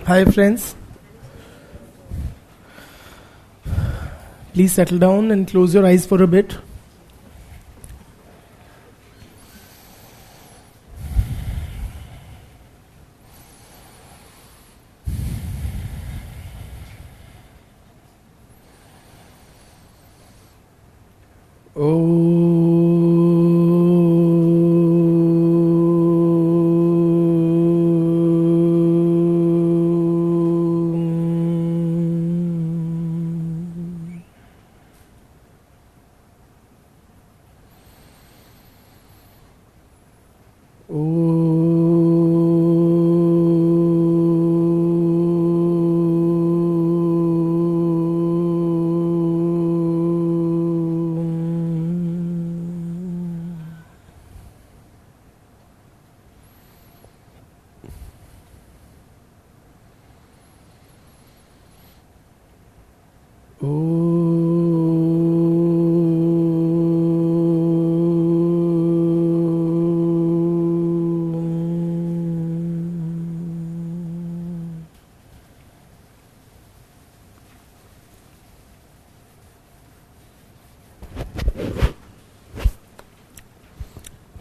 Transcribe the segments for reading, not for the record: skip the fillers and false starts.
Hi friends. Please settle down and close your eyes for a bit.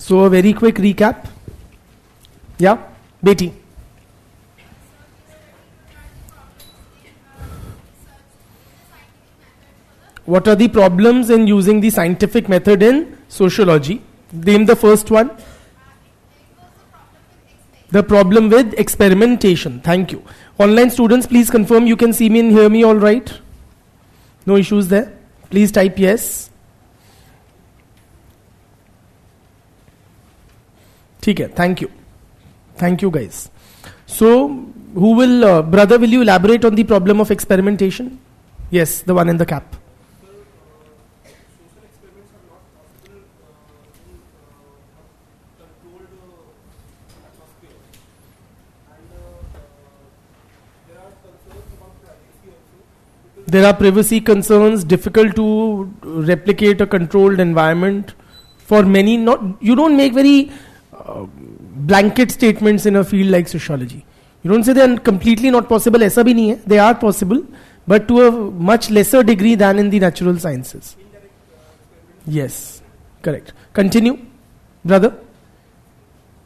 So a very quick recap. Yeah, Betty. What are the problems in using the scientific method in sociology? Name the first one. The problem with experimentation. Thank you. Online students, please confirm you can see me and hear me all right. No issues there. Please type yes. Okay, thank you. Thank you guys. So, who will, brother, will you elaborate on the problem of experimentation? Yes, the one in the cap. There are privacy concerns, difficult to replicate a controlled environment. For many, you don't make very blanket statements in a field like sociology. You don't say they are completely not possible. ऐसा भी नहीं है. They are possible, but to a much lesser degree than in the natural sciences. Yes, correct. Continue, brother.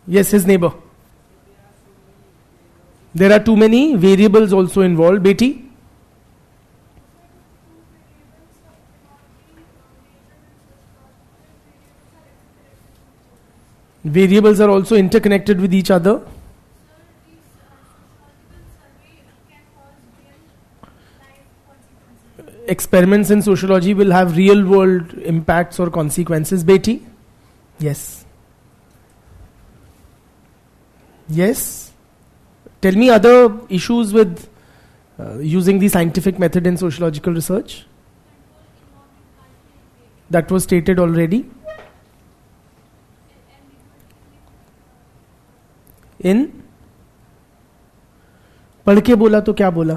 Yes, his neighbor. There are too many variables also involved. Betty. Variables are also interconnected with each other. Experiments in sociology will have real world impacts or consequences. Betty? Yes. Yes. Tell me other issues with using the scientific method in sociological research. That was stated already. इन पढ़ के बोला तो क्या बोला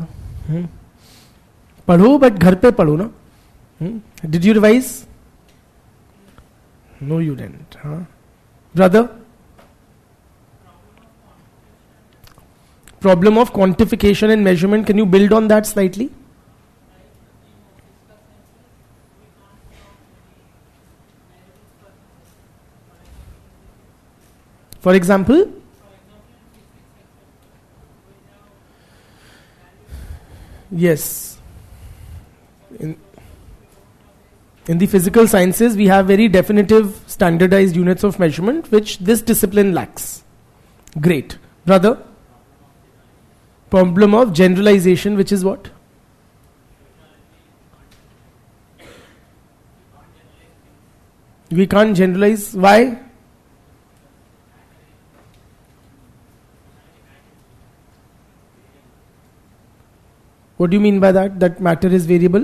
पढ़ो but घर पे पढ़ो ना did you revise no you didn't brother problem of quantification and measurement can you build on that slightly for example Yes. In the physical sciences, we have very definitive standardized units of measurement, which this discipline lacks. Great. Brother? Problem of generalization, which is what? We can't generalize. Why? What do you mean by that? That matter is variable?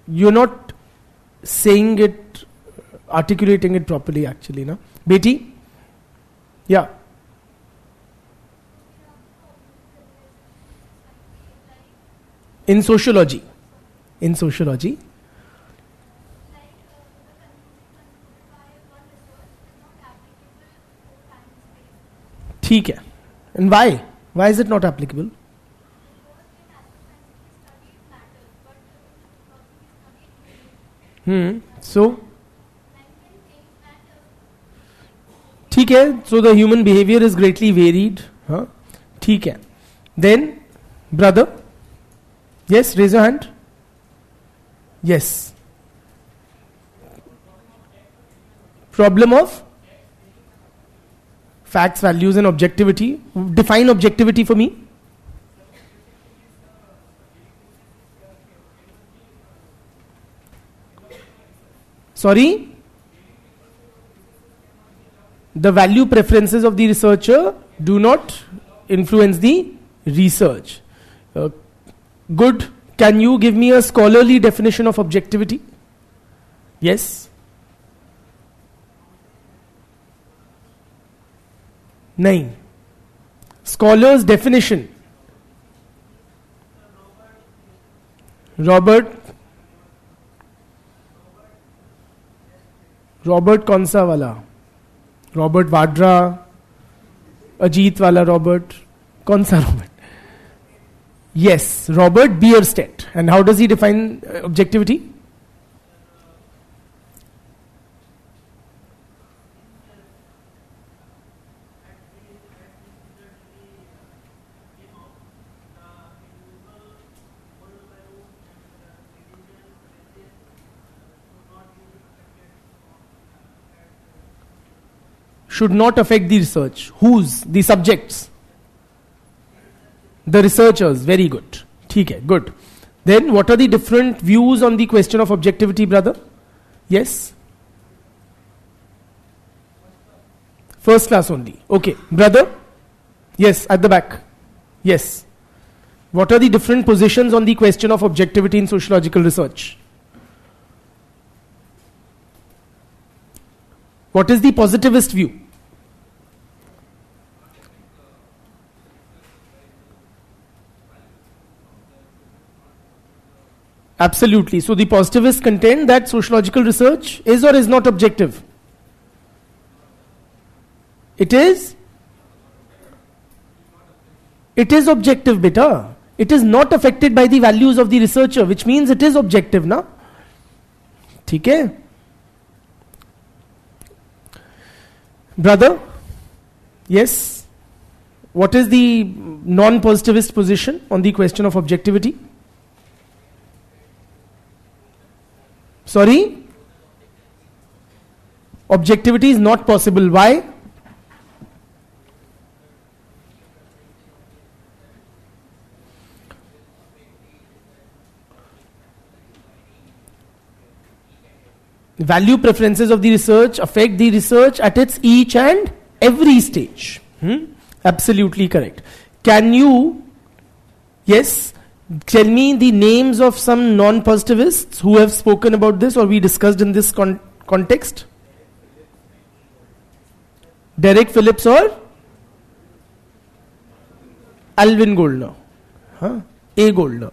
You're not saying it, articulating it properly actually, no? Betty? Yeah. In sociology. In sociology. ठीक है. And why? Why is it not applicable? So ठीक है. So the human behavior is greatly varied. हाँ, ठीक है. Then brother, yes, raise your hand. Yes. Problem of facts, values, and objectivity. Define objectivity for me. Sorry? The value preferences of the researcher do not influence the research. Good. Can you give me a scholarly definition of objectivity? Yes? Nahin. Scholar's definition. Robert कौन सा वाला? Robert Vadra, Ajit वाला Robert, कौन सा Robert? Yes, Robert Bierstedt. And how does he define objectivity? Should not affect the research. Whose? The subjects. The researchers. Very good. ठीक है, good. Then what are the different views on the question of objectivity, brother? Yes? First class only. Okay. Brother? Yes, at the back. Yes. What are the different positions on the question of objectivity in sociological research? What is the positivist view? Absolutely. So the positivists contend that sociological research is or is not objective. It is. It is objective, beta. It is not affected by the values of the researcher, which means it is objective, na? ठीक है? Brother? Yes? What is the non-positivist position on the question of objectivity? Sorry? Objectivity is not possible. Why? Value preferences of the research affect the research at its each and every stage. Absolutely correct. Can you, yes, tell me the names of some non-positivists who have spoken about this or we discussed in this context? Derek Phillips or Alvin Goldner? हाँ, A Goldner.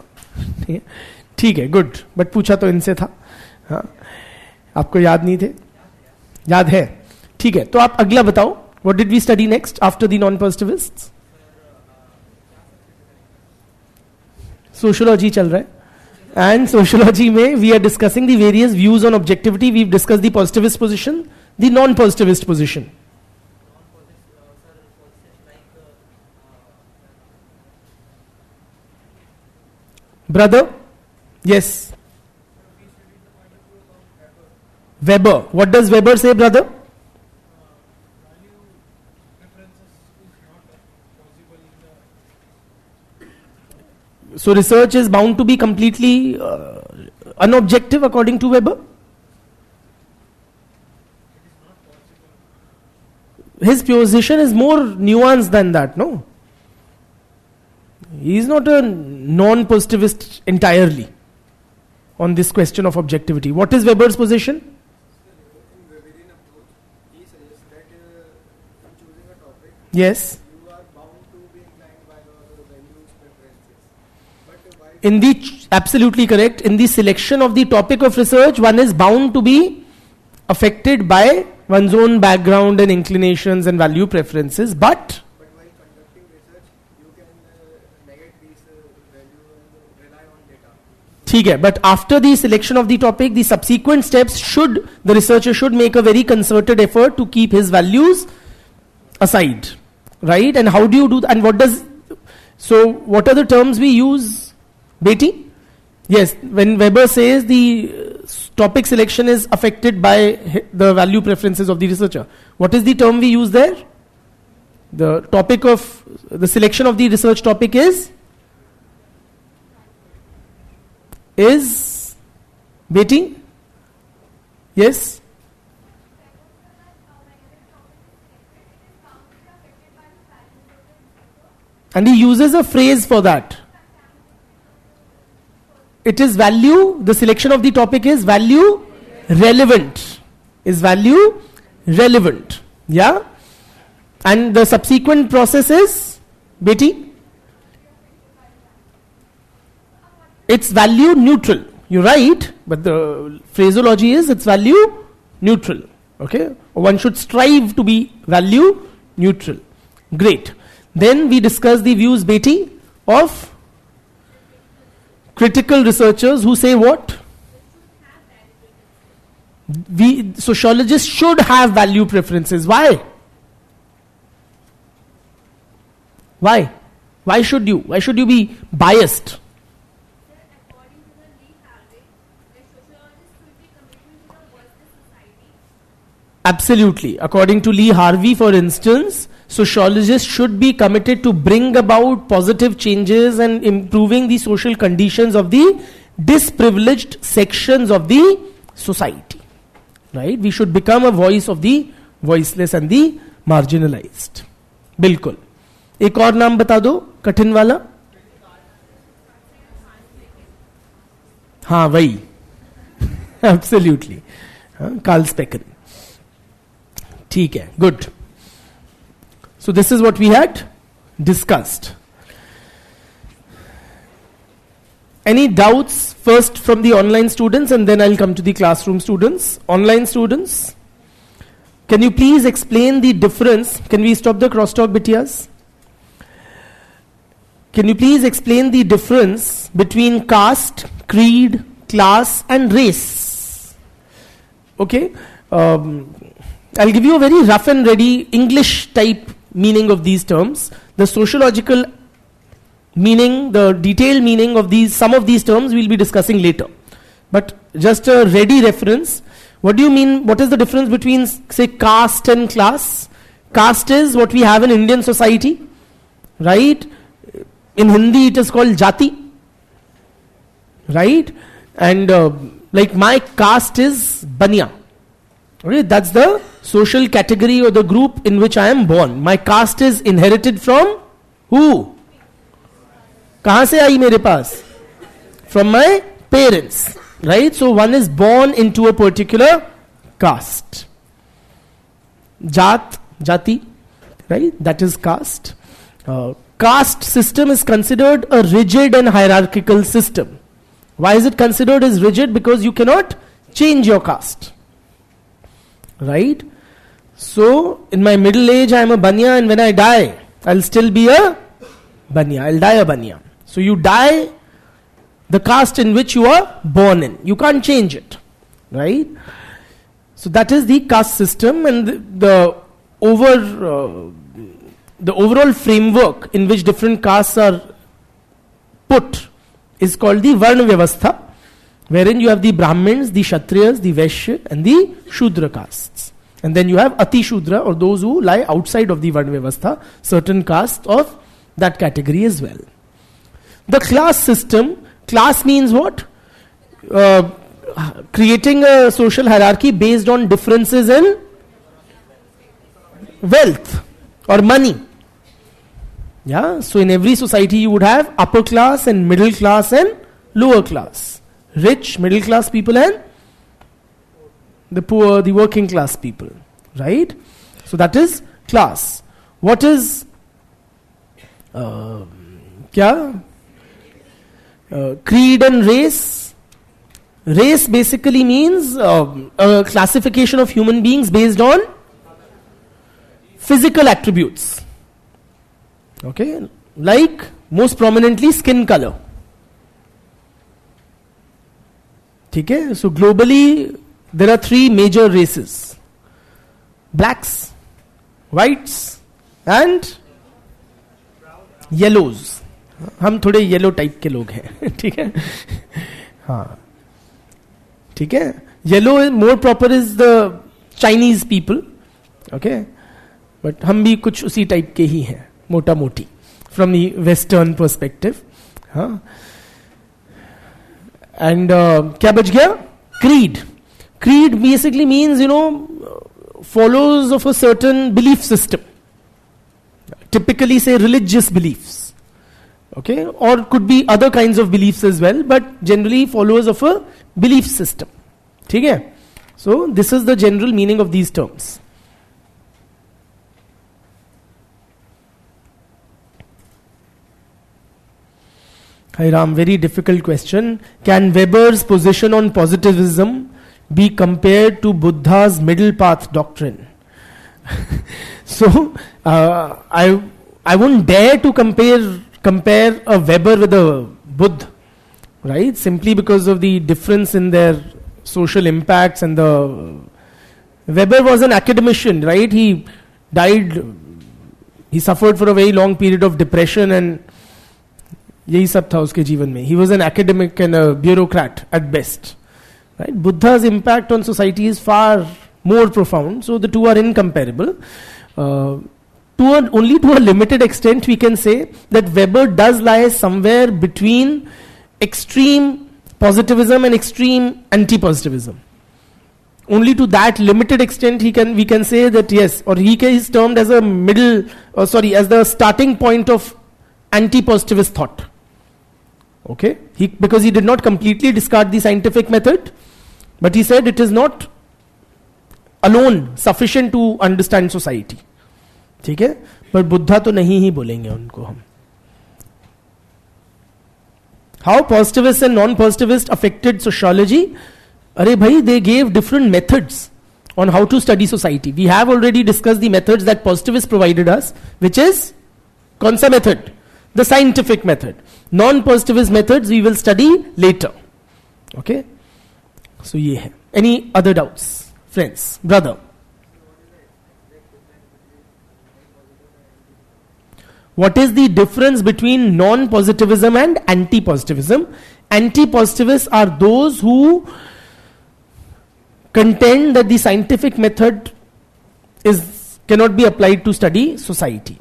ठीक है, good. But पूछा तो इनसे था. हाँ, आपको याद नहीं थे? याद है? ठीक है, तो आप अगला बताओ. What did we study next after the non-positivists? Sociology चल रहा है. And sociology में we are discussing the various views on objectivity. We've discussed the positivist position, the non-positivist position. Brother? Yes. Weber. What does Weber say, brother? So research is bound to be completely unobjective according to Weber? His position is more nuanced than that, no? He is not a non-positivist entirely on this question of objectivity. What is Weber's position? In Weberian approach, he suggests that in choosing a topic, Yes. you are bound to be inclined by your values, preferences. But why In the absolutely correct. In the selection of the topic of research, one is bound to be affected by one's own background and inclinations and value preferences. But value and rely on data. ठीक है, but after the selection of the topic, the subsequent steps the researcher should make a very concerted effort to keep his values aside, right? And how do you do that? And what are the terms we use, Beti? Yes, when Weber says the topic selection is affected by the value preferences of the researcher, what is the term we use there? The topic of the selection of the research topic is Beti? Yes? And he uses a phrase for that. It is value, the selection of the topic is value relevant. Is value relevant. Yeah? And the subsequent process is, Beti? It's value neutral. You're right, but the phraseology is it's value neutral. Okay? One should strive to be value neutral. Great. Then we discuss the views, Beti, of critical researchers who say what? Sociologists should have value preferences. Why? Why? Why should you? Why should you be biased? Absolutely. According to Lee Harvey, for instance, sociologists should be committed to bring about positive changes and improving the social conditions of the disprivileged sections of the society. Right? We should become a voice of the voiceless and the marginalized. बिल्कुल. एक और नाम बता दो कठिन वाला. हाँ वही. Absolutely. Carl Specken. ठीक है. Good. So this is what we had discussed. Any doubts first from the online students and then I'll come to the classroom students. Online students, can you please explain the difference? Can we stop the crosstalk, Bitiyas? Can you please explain the difference between caste, creed, class and race? Okay. I'll give you a very rough and ready English type meaning of these terms. The sociological meaning, the detailed meaning of some of these terms we'll be discussing later. But just a ready reference. What do you mean? What is the difference between, say, caste and class? Caste is what we have in Indian society, right? In Hindi it is called jati, right? And like my caste is baniya. Okay, that's the social category or the group in which I am born. My caste is inherited from who? कहाँ से आई मेरे पास? From my parents, right? So one is born into a particular caste. Jati, right? That is caste. Caste system is considered a rigid and hierarchical system. Why is it considered as rigid? Because you cannot change your caste, right? So in my middle age I am a baniya, and when I die I'll still be a baniya. I'll die a baniya. So you die the caste in which you are born in. You can't change it, right? So that is the caste system, and the overall framework in which different castes are put is called the Varna Vyavastha, wherein you have the Brahmins, the Kshatriyas, the Vaishya and the Shudra castes. And then you have Ati Shudra, or those who lie outside of the Varna Vyavastha, certain castes of that category as well. The class system, class means what? Creating a social hierarchy based on differences in wealth or money. Yeah, so in every society you would have upper class and middle class and lower class. Rich, middle class people and the poor, the working class people. Right? So that is class. What is creed and race? Race basically means a classification of human beings based on physical attributes. Okay? like most prominently skin color. Okay, so globally there are three major races: blacks, whites and yellows. हम थोड़े yellow type के लोग हैं. ठीक है, हाँ ठीक है. Yellow more proper is the Chinese people. Okay, but हम भी कुछ उसी टाइप के ही हैं मोटा मोटी फ्रॉम द वेस्टर्न पर्सपेक्टिव. हाँ, एंड क्या बच गया? Creed. Creed basically means follows of a certain belief system, typically say religious beliefs, okay, or could be other kinds of beliefs as well, but generally follows of a belief system. ठीक है, so this is the general meaning of these terms. Hi Ram, very difficult question. Can Weber's position on positivism be compared to Buddha's middle path doctrine? So I wouldn't dare to compare a Weber with a Buddha, right? Simply because of the difference in their social impacts. And the Weber was an academician, right? He died, he suffered for a very long period of depression, and यही सब था उसके जीवन में. He was an academic and a bureaucrat at best. Right? Buddha's impact on society is far more profound, so the two are incomparable. Only to a limited extent we can say that Weber does lie somewhere between extreme positivism and extreme anti-positivism. Only to that limited extent we can say that yes, or he is termed as a as the starting point of anti-positivist thought. Okay, because he did not completely discard the scientific method, but he said it is not alone sufficient to understand society. ठीक है, पर बुद्धा तो नहीं ही बोलेंगे उनको हम. How positivists and non-positivists affected sociology? अरे भाई, they gave different methods on how to study society. We have already discussed the methods that positivists provided us, which is कौन सा method? The scientific method. Non-positivist methods we will study later. Okay, so ये है. Any other doubts, friends, brother? What is the difference between non-positivism and anti-positivism? Anti-positivists are those who contend that the scientific method cannot be applied to study society.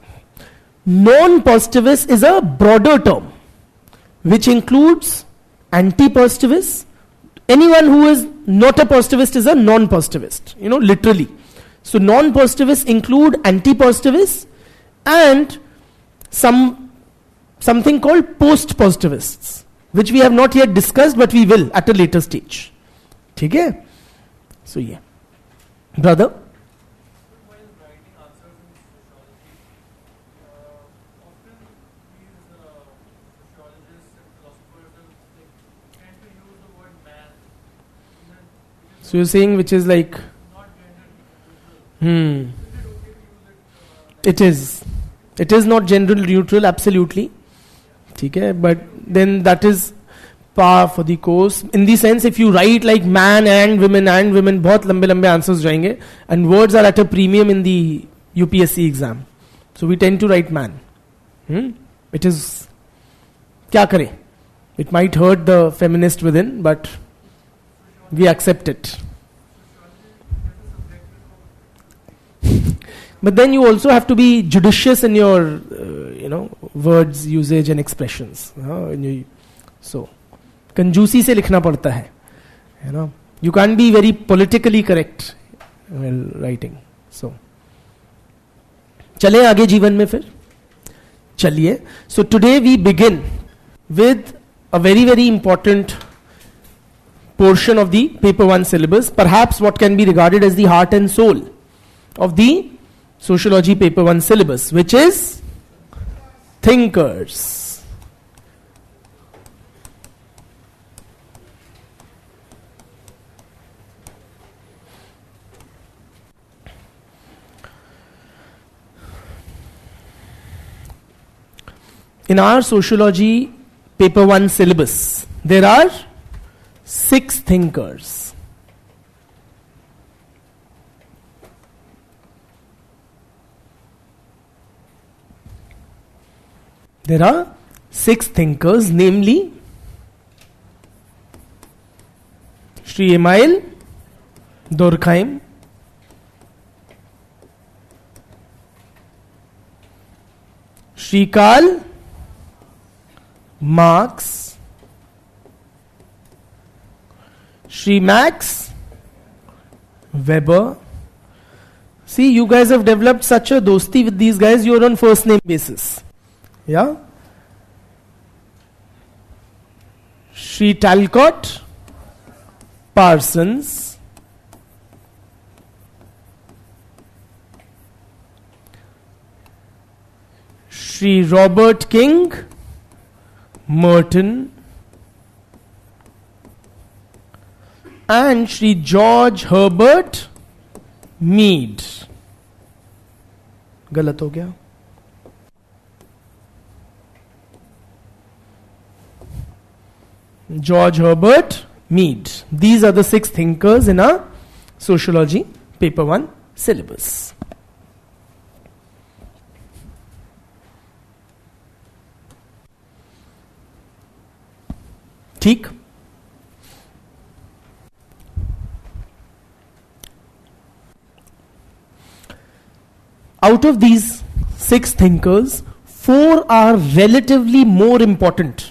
Non-positivist is a broader term which includes anti-positivists. Anyone who is not a positivist is a non-positivist, literally. So non-positivists include anti-positivists and something called post-positivists, which we have not yet discussed, but we will at a later stage. ठीक है? So yeah, brother. So you're saying which is like, it is not gender neutral, absolutely. ठीक है, but then that is par for the course. In the sense, if you write like man and women, बहुत लंबे answers जाएंगे, and words are at a premium in the UPSC exam. So we tend to write man. It is, क्या करें? It might hurt the feminist within, but we accept it. But then you also have to be judicious in your, words, usage and expressions. So, कंजूसी से लिखना पड़ता है. You can't be very politically correct while writing. So, चले आगे जीवन में फिर. चलिए. So today we begin with a very, very important portion of the paper 1 syllabus, perhaps what can be regarded as the heart and soul of the sociology paper 1 syllabus, which is thinkers. in our sociology paper 1 syllabus, there are 6 thinkers. There are 6 thinkers, namely Sri Emile Durkheim, Sri Karl Marx, Sri Max Weber. See, you guys have developed such a dosti with these guys, you're on first name basis. Yeah? Sri Talcott Parsons, Sri Robert King Merton, and Sri George Herbert Mead. गलत हो गया. George Herbert Mead. These are the 6 thinkers in our sociology paper 1 syllabus. ठीक. Out of these 6 thinkers, 4 are relatively more important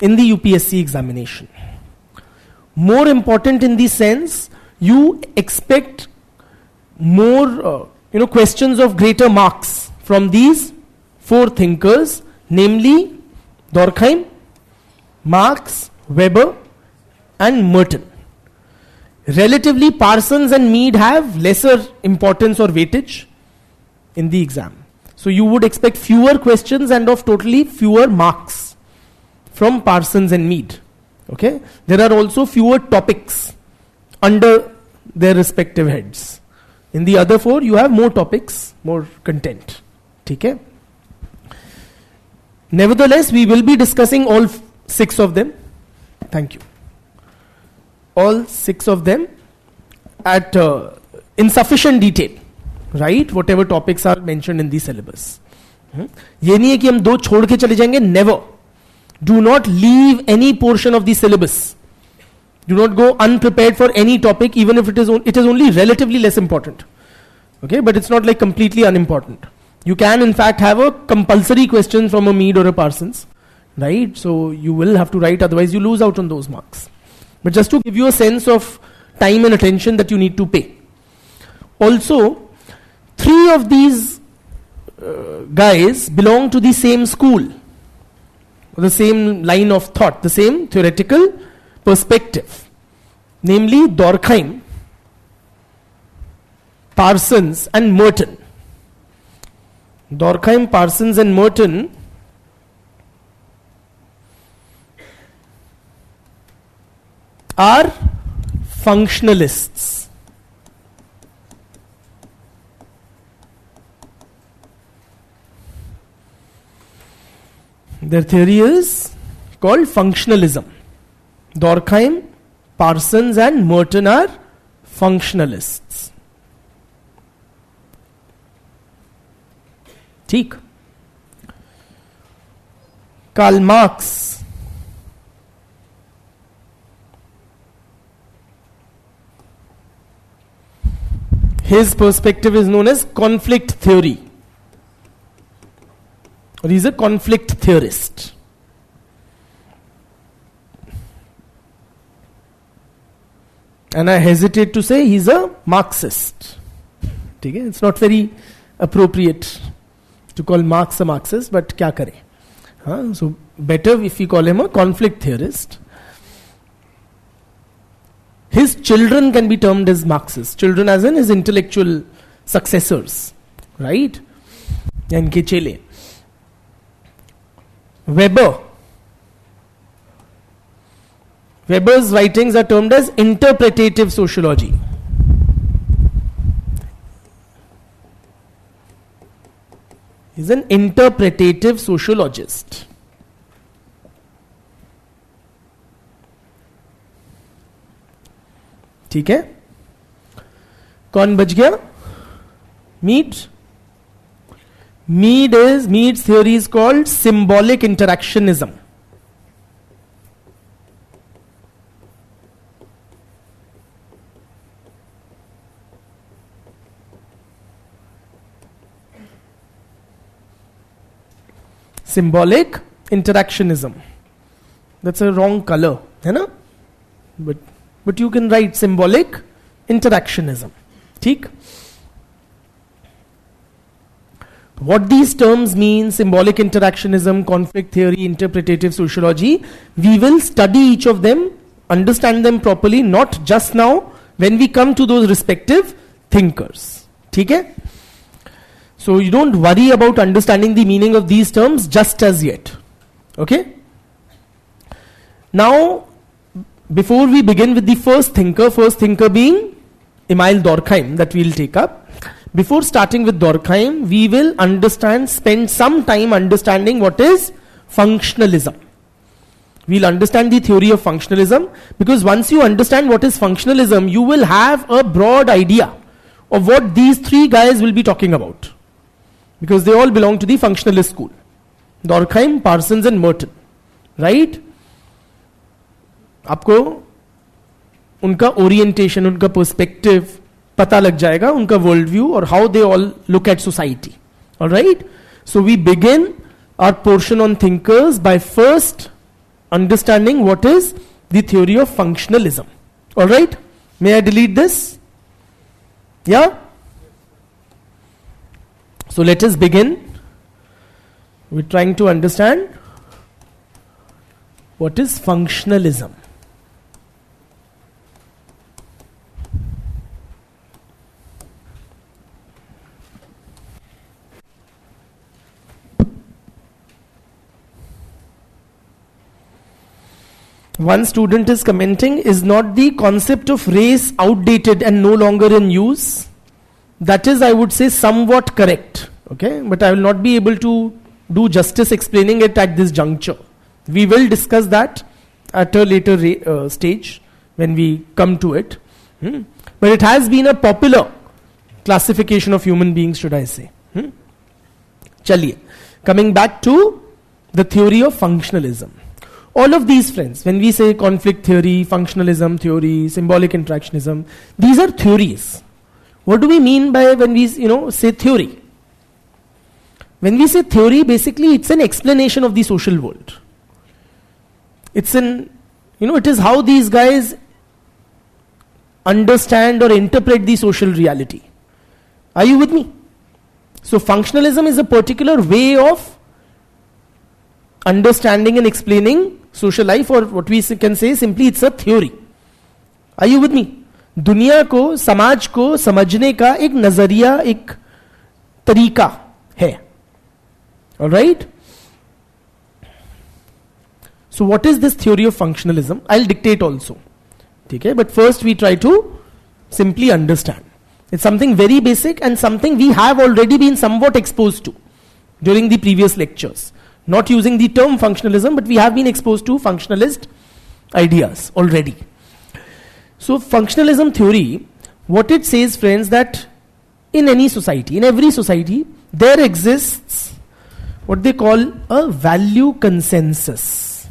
in the UPSC examination. More important in the sense you expect more questions of greater marks from these 4 thinkers, namely Durkheim, Marx, Weber and Merton. Relatively, Parsons and Mead have lesser importance or weightage in the exam. So you would expect fewer questions and of totally fewer marks from Parsons and Mead. Okay? There are also fewer topics under their respective heads. In the other 4, you have more topics, more content. Okay? Nevertheless, we will be discussing all 6 of them. Thank you. All 6 of them at in sufficient detail, right? Whatever topics are mentioned in the syllabus. ये नहीं है कि हम 2 छोड़ के चले जाएंगे. Never. Do not leave any portion of the syllabus. Do not go unprepared for any topic, even if it is only relatively less important. Okay, but it's not like completely unimportant. You can in fact have a compulsory question from a Mead or a Parsons. Right, so you will have to write, otherwise you lose out on those marks. But just to give you a sense of time and attention that you need to pay. Also, 3 of these guys belong to the same school, the same line of thought, the same theoretical perspective. Namely, Durkheim, Parsons and Merton. Durkheim, Parsons and Merton are functionalists. Their theory is called functionalism. Durkheim, Parsons and Merton are functionalists. ठीक. Karl Marx, his perspective is known as conflict theory, or he's a conflict theorist. And I hesitate to say he's a Marxist. Okay? It's not very appropriate to call Marx a Marxist, but kya kare? So better if we call him a conflict theorist. His children can be termed as Marxists. Children as in his intellectual successors. Right? Yanke chele. Weber's writings are termed as interpretative sociology. He's an interpretative sociologist. ठीक है, कौन बच गया? Mead. Mead's theory is called symbolic interactionism. Symbolic interactionism. That's a wrong color, है ना? But you can write symbolic interactionism. ठीक? What these terms mean, symbolic interactionism, conflict theory, interpretative sociology, we will study each of them, understand them properly, not just now, when we come to those respective thinkers. ठीक है? So you don't worry about understanding the meaning of these terms just as yet. Okay? Now, before we begin with the first thinker being Emil Durkheim, that we'll take up. Before starting with Durkheim, we will spend some time understanding what is functionalism. We'll understand the theory of functionalism, because once you understand what is functionalism, you will have a broad idea of what these three guys will be talking about. Because they all belong to the functionalist school. Durkheim, Parsons and Merton. Right? आपको उनका orientation, उनका perspective पता लग जाएगा, उनका world view और how they all look at society. Alright, so we begin our portion on thinkers by first understanding what is the theory of functionalism. Alright, may I delete this? Yeah? So let us begin. We're trying to understand what is functionalism. One student is commenting, is not the concept of race outdated and no longer in use? That is, I would say, somewhat correct. Okay, but I will not be able to do justice explaining it at this juncture. We will discuss that at a later stage when we come to it. But it has been a popular classification of human beings, should I say. Chaliye, coming back to the theory of functionalism. All of these, friends, when we say conflict theory, functionalism theory, symbolic interactionism, these are theories. What do we mean by when we, say theory? When we say theory, basically it's an explanation of the social world. It's it is how these guys understand or interpret the social reality. Are you with me? So functionalism is a particular way of understanding and explaining social life, or what we can say simply it's a theory. Are you with me? दुनिया को, समाज को समझने का एक नजरिया, एक तरीका है. Alright? So what is this theory of functionalism? I'll dictate also. Okay? But first we try to simply understand. It's something very basic and something we have already been somewhat exposed to during the previous lectures. Not using the term functionalism, but we have been exposed to functionalist ideas already. So functionalism theory, what it says, friends, that in any society, in every society, there exists what they call a value consensus.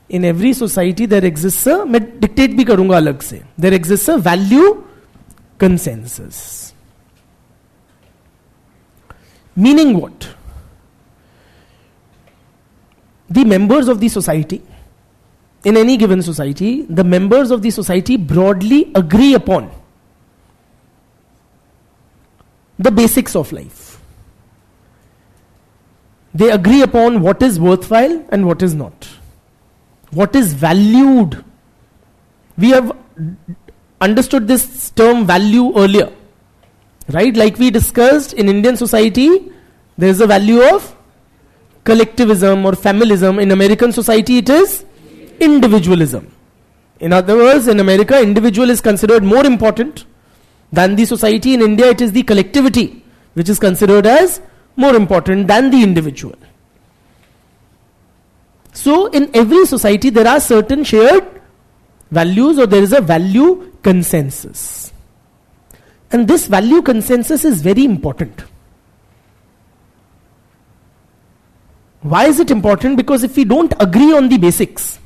In every society there exists a, मैं dictate भी करूंगा अलग से, there exists a value consensus. Meaning what? The members of the society, in any given society, the members of the society broadly agree upon the basics of life. They agree upon what is worthwhile and what is not. What is valued. We have understood this term value earlier. Right? Like we discussed, in Indian society, there is a value of collectivism or familism. In American society, it is individualism. In other words, in America, individual is considered more important than the society. In India, it is the collectivity which is considered as more important than the individual. So, in every society, there are certain shared values, or there is a value consensus. And this value consensus is very important. Why is it important? Because if we don't agree on the basics,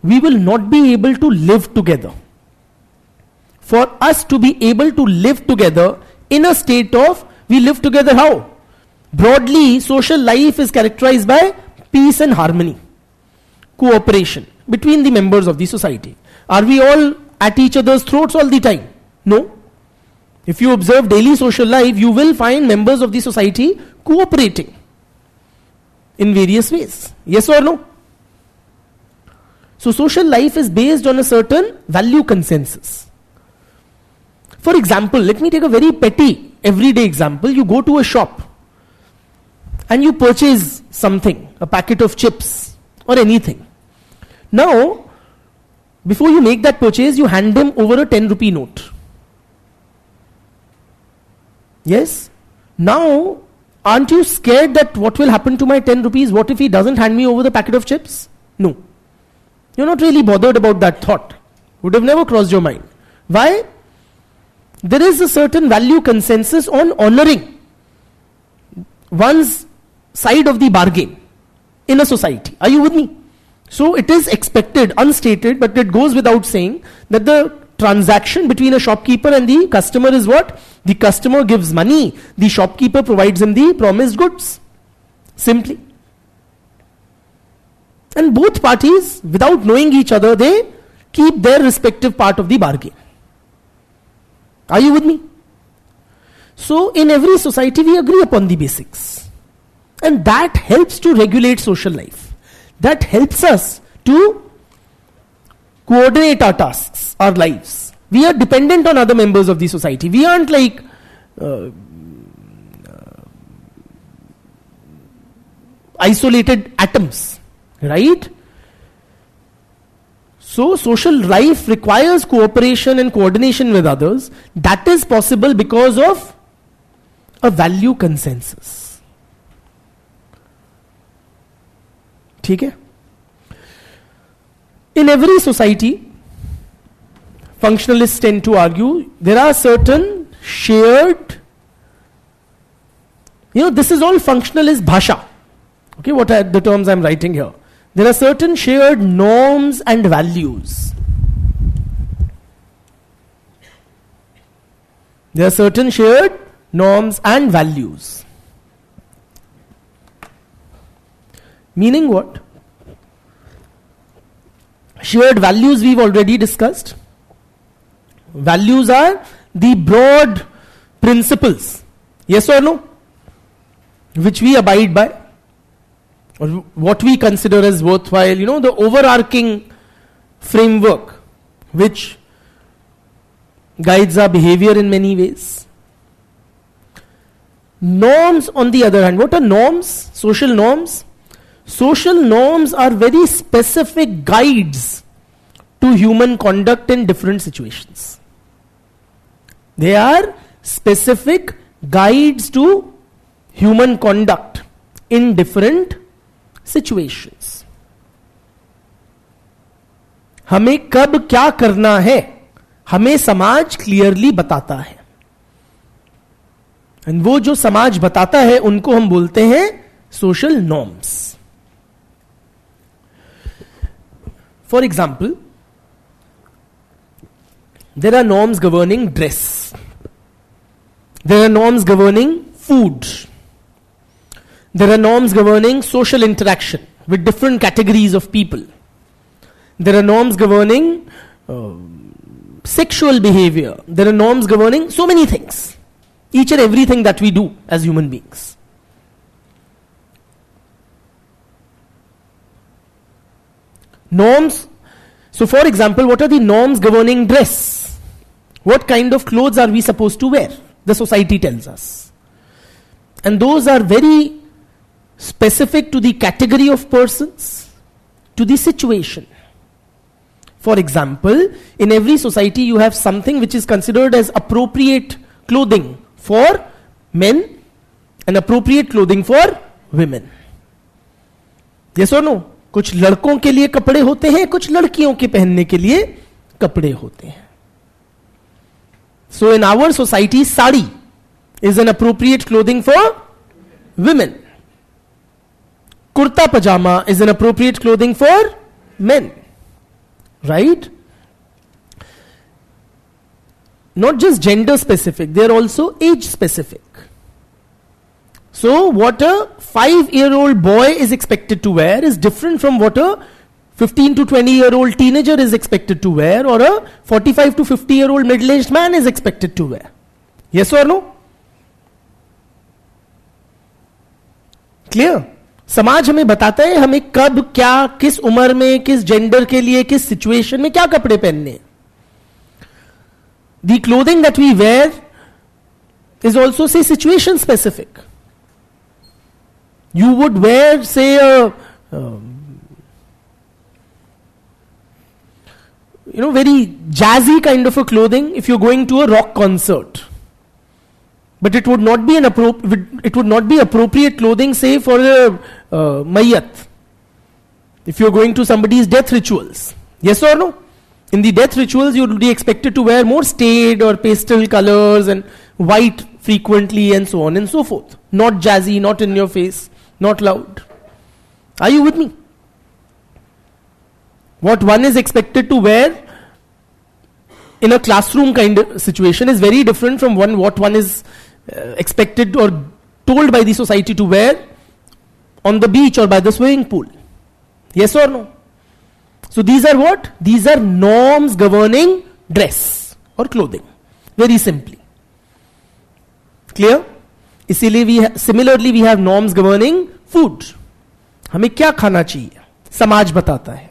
we will not be able to live together. For us to be able to live together in a state of, we live together how? Broadly, social life is characterized by peace and harmony, cooperation between the members of the society. Are we all at each other's throats all the time? No. If you observe daily social life, you will find members of the society cooperating in various ways. Yes or no? So social life is based on a certain value consensus. For example, let me take a very petty, everyday example. You go to a shop and you purchase something, a packet of chips or anything. Now, before you make that purchase, you hand them over a 10 rupee note. Yes? Now, aren't you scared that what will happen to my 10 rupees? What if he doesn't hand me over the packet of chips? No. You're not really bothered about that thought. Would have never crossed your mind. Why? There is a certain value consensus on honoring one's side of the bargain in a society. Are you with me? So it is expected, unstated, but it goes without saying that the transaction between a shopkeeper and the customer is what? The customer gives money, the shopkeeper provides him the promised goods. Simply. And both parties, without knowing each other, they keep their respective part of the bargain. Are you with me? So in every society we agree upon the basics. And that helps to regulate social life. That helps us to coordinate our tasks, our lives. We are dependent on other members of the society. We aren't like isolated atoms, right? So social life requires cooperation and coordination with others. That is possible because of a value consensus. ठीक है? In every society, functionalists tend to argue there are certain shared, this is all functionalist bhasha. Okay, what are the terms I'm writing here? There are certain shared norms and values. There are certain shared norms and values. Meaning what? Shared values we've already discussed. Values are the broad principles, yes or no, which we abide by, or what we consider as worthwhile, the overarching framework which guides our behavior in many ways. Norms, on the other hand, what are norms? Social norms. Social norms are very specific guides to human conduct in different situations. They are specific guides to human conduct in different situations. हमें कब क्या करना है, हमें समाज clearly बताता है. And वो जो समाज बताता है उनको हम बोलते हैं social norms. For example, there are norms governing dress. There are norms governing food. There are norms governing social interaction with different categories of people. There are norms governing sexual behavior. There are norms governing so many things. Each and everything that we do as human beings. Norms. So for example, what are the norms governing dress? What kind of clothes are we supposed to wear? The society tells us. And those are very specific to the category of persons, to the situation. For example, in every society you have something which is considered as appropriate clothing for men and appropriate clothing for women. Yes or no? कुछ लड़कों के लिए कपड़े होते हैं, कुछ लड़कियों के पहनने के लिए कपड़े होते हैं. So in our society, sari is an appropriate clothing for women. Kurta pajama is an appropriate clothing for men. Right? Not just gender specific, they are also age specific. So what a 5-year-old boy is expected to wear is different from what a 15 to 20-year-old teenager is expected to wear, or a 45 to 50-year-old middle-aged man is expected to wear. Yes or no? Clear? समाज हमें बताता है हमें कब क्या, किस उम्र में, किस जेंडर के लिए, किस सिचुएशन में क्या कपड़े पहनने. The clothing that we wear is also, say, situation specific. You would wear, say, a very jazzy kind of a clothing if you're going to a rock concert. But it would not be appropriate clothing, say, for a mayyat. If you're going to somebody's death rituals. Yes or no? In the death rituals, you would be expected to wear more staid or pastel colors and white frequently and so on and so forth. Not jazzy, not in your face, not loud. Are you with me? What one is expected to wear in a classroom kind of situation is very different from what one is expected or told by the society to wear on the beach or by the swimming pool. Yes or no? So these are what? These are norms governing dress or clothing. Very simply. Clear? Similarly we have norms governing food. हमें क्या खाना चाहिए? समाज बताता है.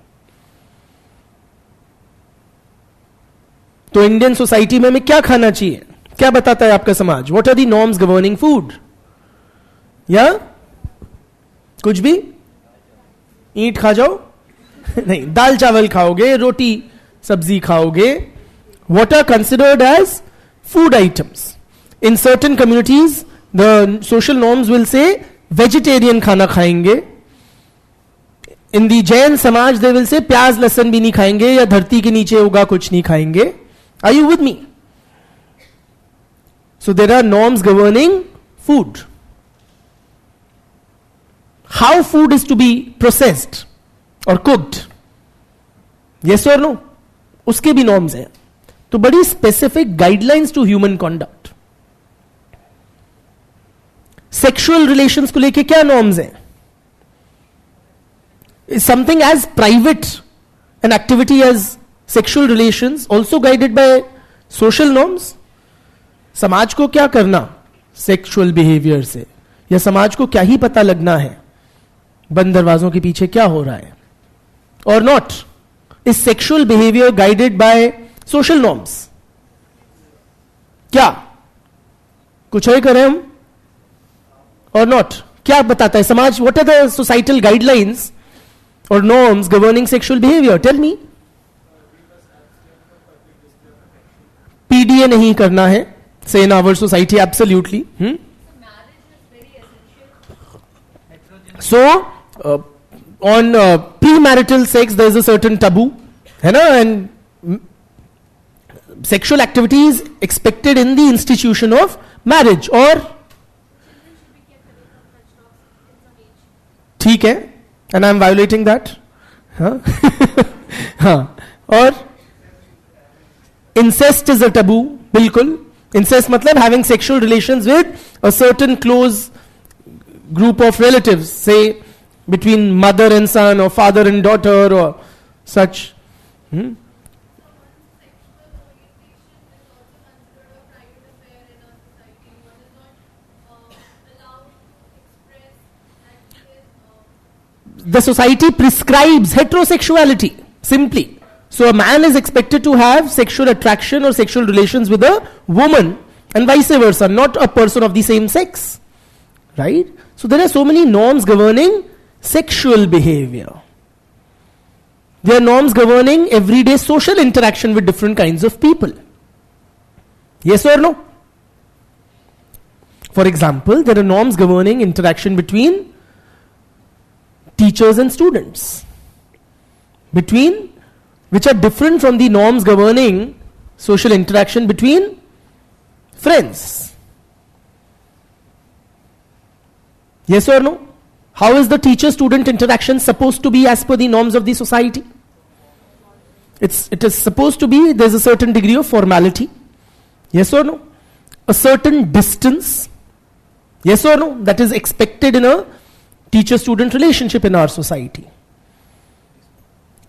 तो Indian society में हमें क्या खाना चाहिए? क्या बताता है आपका समाज? What are the norms governing food? या कुछ भी? ईंट खा जाओ? नहीं, दाल चावल खाओगे, रोटी सब्जी खाओगे. What are considered as food items? In certain communities, the social norms will say vegetarian खाना खाएंगे. In the Jain समाज, they will say प्याज लहसुन भी नहीं खाएंगे या धरती के नीचे होगा कुछ नहीं खाएंगे. Are you with me? So there are norms governing food. How food is to be processed or cooked. Yes or no? उसके भी norms हैं. तो बड़ी specific guidelines to human conduct. Sexual relations को लेके क्या norms हैं? Is something as private an activity as sexual relations also guided by social norms? समाज को क्या करना सेक्सुअल बिहेवियर से, या समाज को क्या ही पता लगना है बंद दरवाजों के पीछे क्या हो रहा है, और not? Is sexual behaviour guided by social norms? क्या कुछ और करें हम और नॉट? क्या बताता है समाज? What are the societal guidelines और norms governing sexual behaviour? Tell me. PDA नहीं करना है, say in our society, absolutely. So on premarital sex there is a certain taboo, है ना, and sexual activity is expected in the institution of marriage. और ठीक है, and I am violating that. हाँ. और incest is a taboo. बिल्कुल. Incest मतलब having sexual relations with a certain close group of relatives, say between mother and son or father and daughter or such. The society prescribes heterosexuality simply. So a man is expected to have sexual attraction or sexual relations with a woman and vice versa, not a person of the same sex. Right? So there are so many norms governing sexual behavior. There are norms governing everyday social interaction with different kinds of people. Yes or no? For example, there are norms governing interaction between teachers and students, which are different from the norms governing social interaction between friends. Yes or no? How is the teacher-student interaction supposed to be as per the norms of the society? It is supposed to be, there's a certain degree of formality. Yes or no? A certain distance. Yes or no? That is expected in a teacher-student relationship in our society.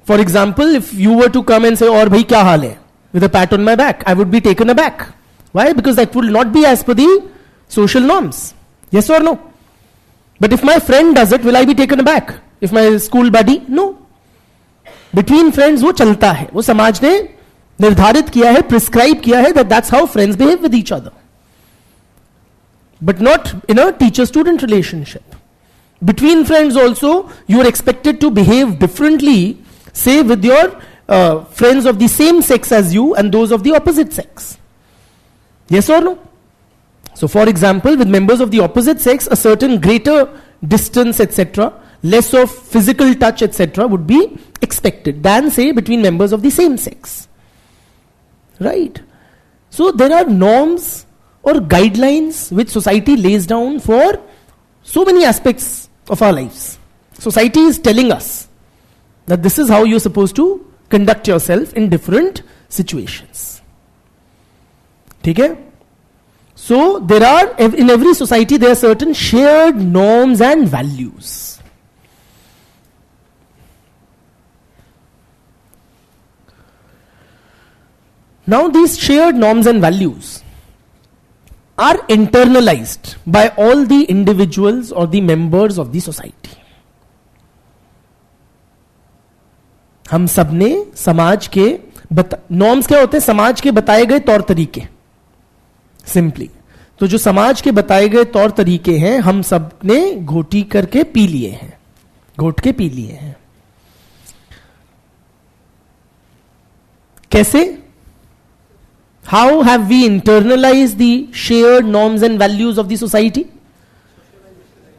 For example, if you were to come and say, "Aur bhai kya haal hai?" with a pat on my back, I would be taken aback. Why? Because that will not be as per the social norms. Yes or no? But if my friend does it, will I be taken aback? If my school buddy? No. Between friends वो चलता है, वो समाज ने निर्धारित किया है, prescribe किया है, that's how friends behave with each other. But not in a teacher-student relationship. Between friends also, you are expected to behave differently, say with your friends of the same sex as you and those of the opposite sex. Yes or no? So for example, with members of the opposite sex, a certain greater distance, etc., less of physical touch, etc., would be expected than, say, between members of the same sex. Right? So there are norms or guidelines which society lays down for so many aspects of our lives. Society is telling us that this is how you're supposed to conduct yourself in different situations. Okay? So there are, in every society, there are certain shared norms and values. Now these shared norms and values are internalized by all the individuals or the members of the society. हम सब ने समाज के norms क्या होते हैं? समाज के बताए गए तौर तरीके. सिंपली तो जो समाज के बताए गए तौर तरीके हैं, हम सब ने घोटी करके पी लिए हैं, घोट के पी लिए हैं. कैसे? How have we internalized the shared norms and values of the society?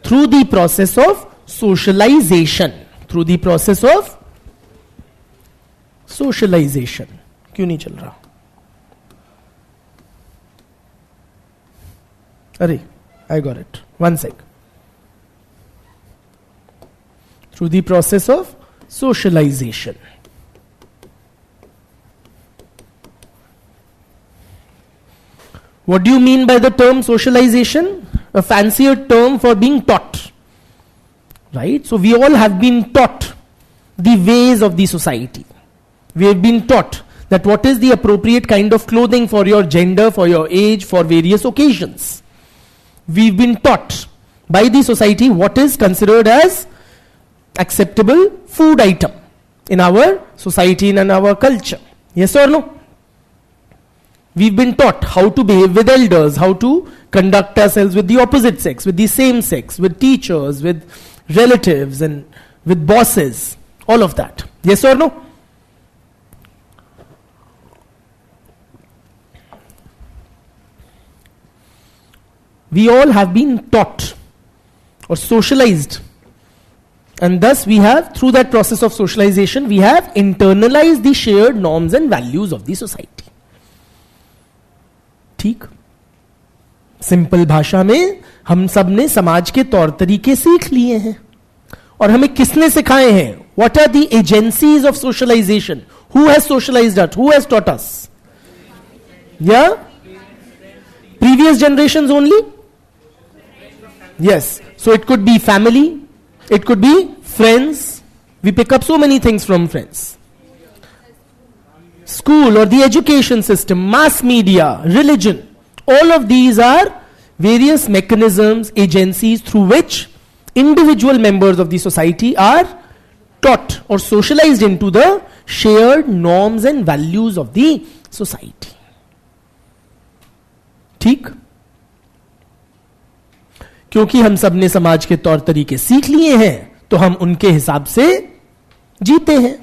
Through the process of socialization. Through the process of socialization. क्यों नहीं चल रहा? अरे, I got it. One sec. Through the process of socialization. What do you mean by the term socialization? A fancier term for being taught. Right? So we all have been taught the ways of the society. We have been taught that what is the appropriate kind of clothing for your gender, for your age, for various occasions. We've been taught by the society what is considered as acceptable food item in our society and in our culture. Yes or no? We've been taught how to behave with elders, how to conduct ourselves with the opposite sex, with the same sex, with teachers, with relatives, and with bosses. All of that. Yes or no? We all have been taught or socialized. And thus we have, through that process of socialization, we have internalized the shared norms and values of the society. ठीक? Simple भाषा में हम सब ने समाज के तौर तरीके सीख लिए हैं. और हमें किसने सिखाए हैं? What are the agencies of socialization? Who has socialized us? Who has taught us? Yeah? Previous generations only? Yes. So it could be family. It could be friends. We pick up so many things from friends. School or the education system, mass media, religion. All of these are various mechanisms, agencies through which individual members of the society are taught or socialized into the shared norms and values of the society. ठीक? क्योंकि हम सब ने समाज के तौर तरीके सीख लिए हैं, तो हम उनके हिसाब से जीते हैं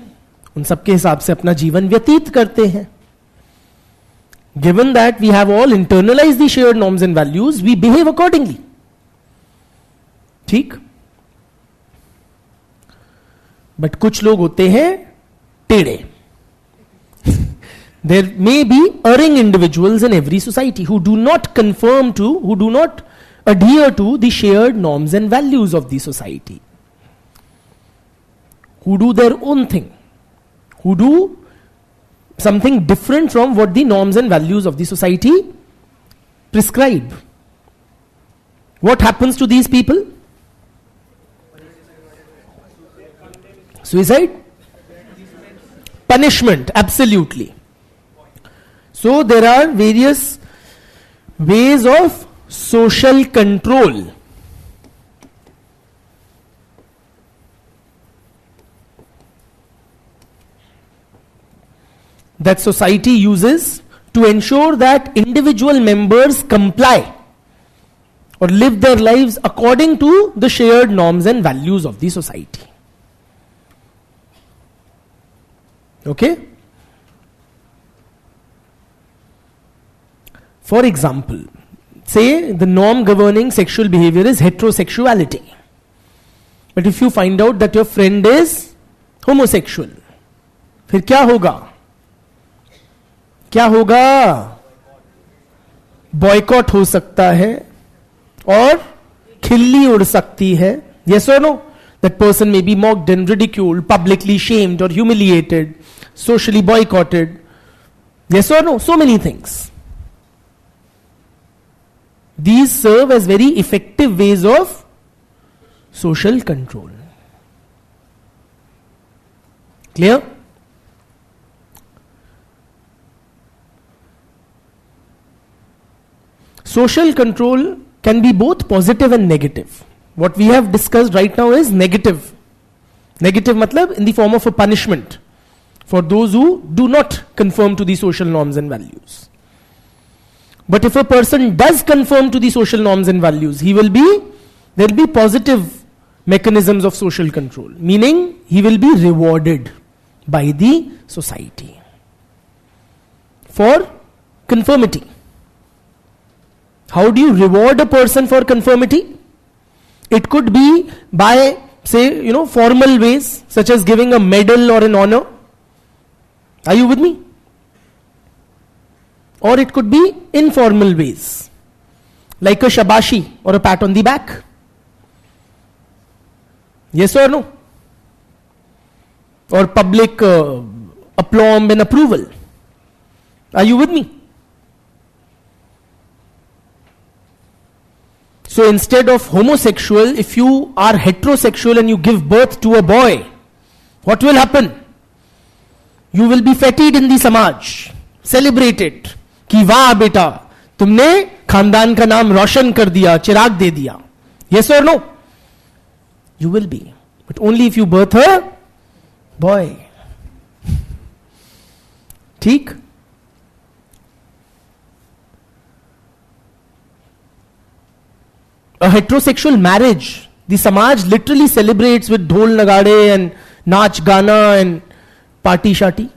उन सबके हिसाब से अपना जीवन व्यतीत करते हैं. Given that we have all internalized the shared norms and values, we behave accordingly. ठीक. बट कुछ लोग होते हैं टेढ़े. There may be erring individuals in every society who do not adhere to the shared norms and values of the society, who do their own thing, who do something different from what the norms and values of the society prescribe. What happens to these people? Suicide? Punishment, absolutely. So there are various ways of social control. That society uses to ensure that individual members comply or live their lives according to the shared norms and values of the society. Okay? For example, say the norm governing sexual behavior is heterosexuality. But if you find out that your friend is homosexual, फिर क्या होगा? क्या होगा? Boycott हो सकता है और खिल्ली उड़ सकती है. Yes or no? That person may be mocked and ridiculed, publicly shamed or humiliated, socially boycotted. Yes or no? So many things. These serve as very effective ways of social control. Clear? Social control can be both positive and negative. What we have discussed right now is negative. Negative matlab in the form of a punishment for those who do not conform to the social norms and values. But if a person does conform to the social norms and values, there will be positive mechanisms of social control, meaning he will be rewarded by the society for conformity. How do you reward a person for conformity? It could be by, say, formal ways, such as giving a medal or an honor. Are you with me? Or it could be informal ways, like a shabashi or a pat on the back. Yes or no? Or public aplomb and approval. Are you with me? So instead of homosexual, if you are heterosexual and you give birth to a boy, what will happen? You will be feted in the samaj, celebrated. कि वाह बेटा तुमने खानदान का नाम रोशन कर दिया, चिराग दे दिया. Yes or no? You will be, but only if you birth a boy. ठीक? A heterosexual marriage, the samaj literally celebrates with dhol nagade and naach gana and party shati.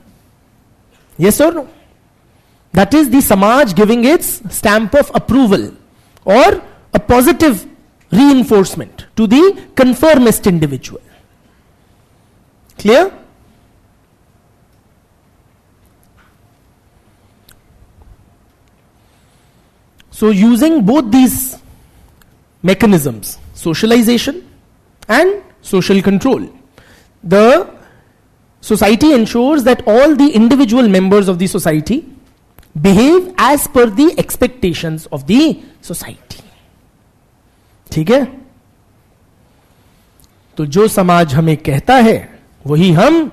Yes or no? That is the samaj giving its stamp of approval or a positive reinforcement to the conformist individual. Clear? So using both these mechanisms, socialization and social control, the society ensures that all the individual members of the society behave as per the expectations of the society. ठीक है? तो जो समाज हमें कहता है वही हम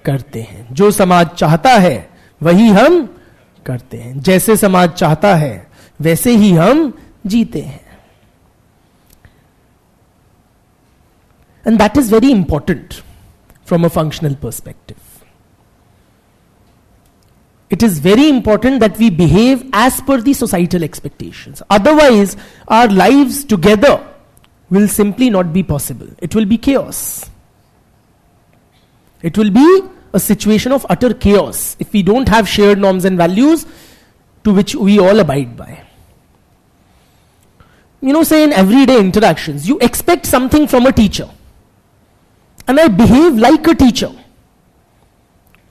करते हैं, जो समाज चाहता है वही हम करते हैं, जैसे समाज चाहता है वैसे ही हम जीते हैं. And that is very important from a functional perspective. It is very important that we behave as per the societal expectations. Otherwise, our lives together will simply not be possible. It will be chaos. It will be a situation of utter chaos if we don't have shared norms and values to which we all abide by. Say in everyday interactions, you expect something from a teacher, and I behave like a teacher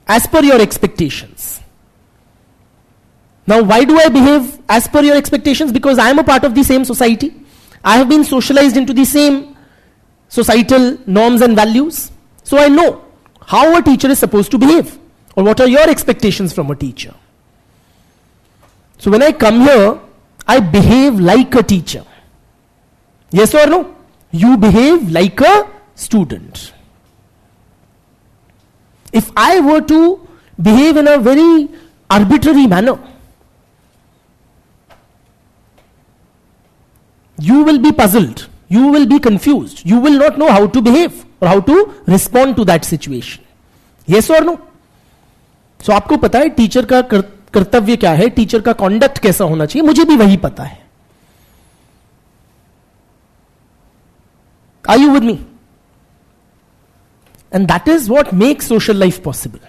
as per your expectations. Now, why do I behave as per your expectations? Because I am a part of the same society. I have been socialized into the same societal norms and values. So I know how a teacher is supposed to behave, or what are your expectations from a teacher. So when I come here, I behave like a teacher. Yes or no? You behave like a student. If I were to behave in a very arbitrary manner, you will be puzzled, you will be confused, you will not know how to behave or how to respond to that situation. Yes or no? So आपको पता है teacher का कर्तव्य क्या है, teacher का conduct कैसा होना चाहिए, मुझे भी वही पता है. Are you with me? And that is what makes social life possible.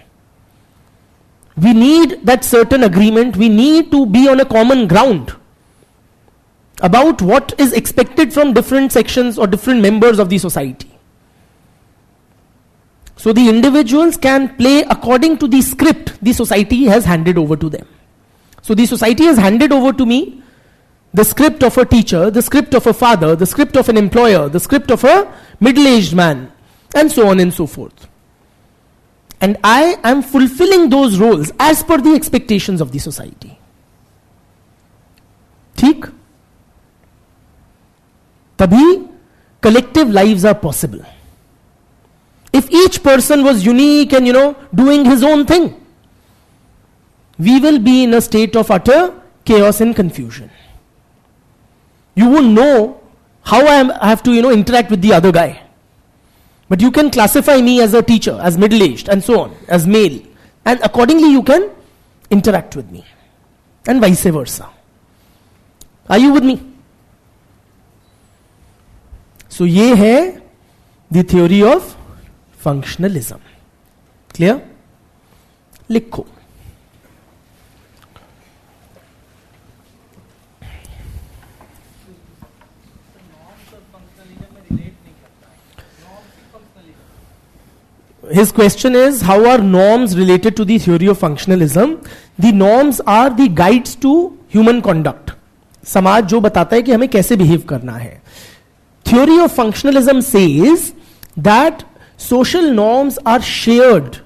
We need that certain agreement, we need to be on a common ground about what is expected from different sections or different members of the society. So the individuals can play according to the script the society has handed over to them. So the society has handed over to me the script of a teacher, the script of a father, the script of an employer, the script of a middle-aged man, and so on and so forth. And I am fulfilling those roles as per the expectations of the society. ठीक? तभी collective lives are possible. If each person was unique and doing his own thing, we will be in a state of utter chaos and confusion. You won't know how I have to interact with the other guy. But you can classify me as a teacher, as middle-aged, and so on, as male. And accordingly you can interact with me. And vice versa. Are you with me? So ये है the theory of functionalism. Clear? लिखो. His question is, how are norms related to the theory of functionalism? The norms are the guides to human conduct. समाज जो बताता है कि हमें कैसे behave करना है. Theory of functionalism says that social norms are shared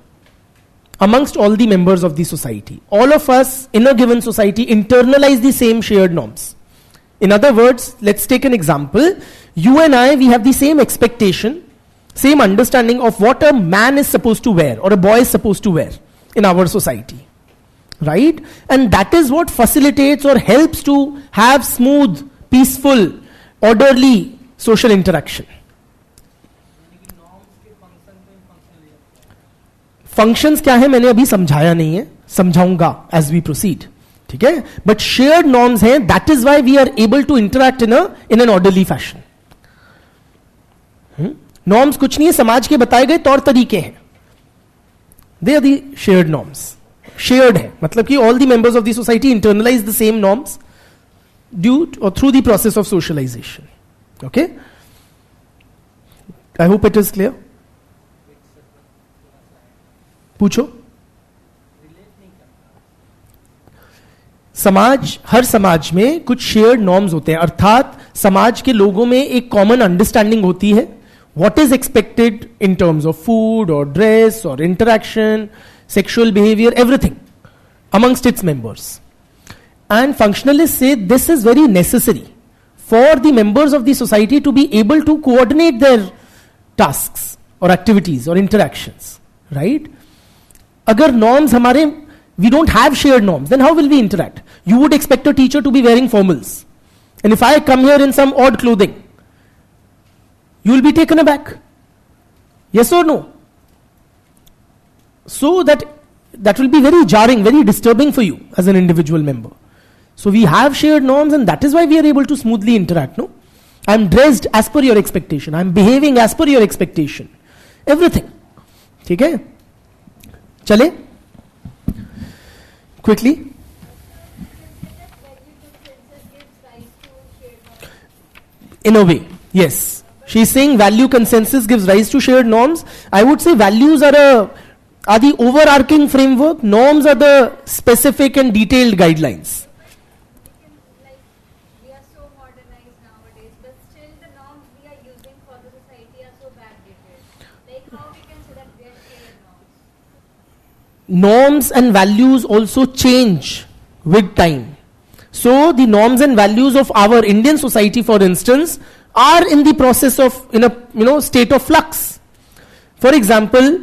amongst all the members of the society. All of us in a given society internalize the same shared norms. In other words, let's take an example. You and I, we have the same expectation, same understanding of what a man is supposed to wear or a boy is supposed to wear in our society, right? And that is what facilitates or helps to have smooth, peaceful, orderly social interaction. Functions क्या है मैंने अभी समझाया नहीं है, समझाऊंगा as we proceed, ठीक है? But shared norms हैं, that is why we are able to interact in an orderly fashion. Norms कुछ नहीं है, समाज के बताए गए तौर तरीके हैं. They are the shared norms. Shared है मतलब कि all the members of the society internalise the same norms due और through the process of socialisation. Okay, I hope it is clear. पूछो. समाज, हर समाज में कुछ शेयर्ड नॉर्म्स होते हैं, अर्थात समाज के लोगों में एक कॉमन अंडरस्टैंडिंग होती है what is expected in terms of food or dress or interaction, sexual behavior, everything amongst its members. And functionalists say this is very necessary for the members of the society to be able to coordinate their tasks or activities or interactions, right? Agar norms hamare, we don't have shared norms, then how will we interact? You would expect a teacher to be wearing formals, and if I come here in some odd clothing, you will be taken aback. Yes or no? So that will be very jarring, very disturbing for you as an individual member. So we have shared norms, and that is why we are able to smoothly interact. No, I am dressed as per your expectation. I am behaving as per your expectation. Everything. ठीक है? चले quickly. In a way, yes. She's saying value consensus gives rise to shared norms. I would say values are the overarching framework. Norms are the specific and detailed guidelines. Like, we are so modernized nowadays, but still the norms we are using for the society are so backdated. Like, how we can say that they are shared norms? Norms and values also change with time. So the norms and values of our Indian society, for instance, are in the process of in a state of flux. For example,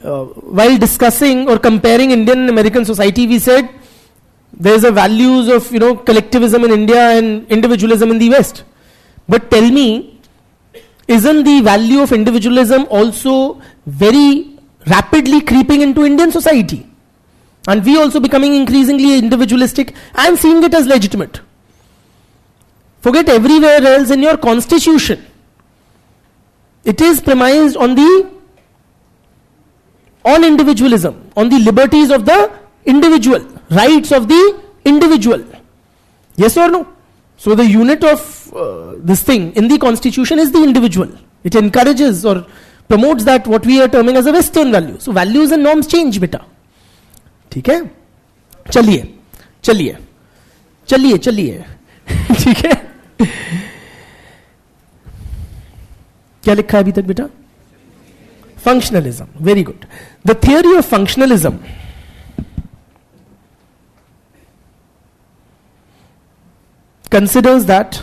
while discussing or comparing Indian and American society, we said there is a values of collectivism in India and individualism in the West. But tell me, isn't the value of individualism also very rapidly creeping into Indian society? And we also becoming increasingly individualistic and seeing it as legitimate. Forget everywhere else in your constitution. It is premised on individualism, on the liberties of the individual, rights of the individual. Yes or no? So the unit of this thing in the constitution is the individual. It encourages or promotes that what we are terming as a Western value. So values and norms change, beta. ठीक है? चलिए चलिए चलिए चलिए ठीक है? क्या लिखा है अभी तक बेटा? Functionalism. Very good. The theory of functionalism considers that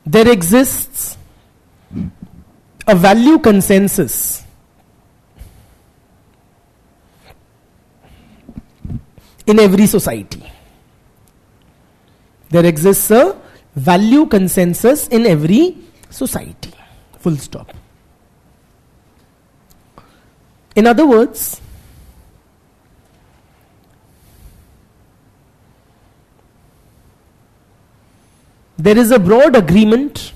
there exists a value consensus in every society. There exists a value consensus in every society. Full stop. In other words, there is a broad agreement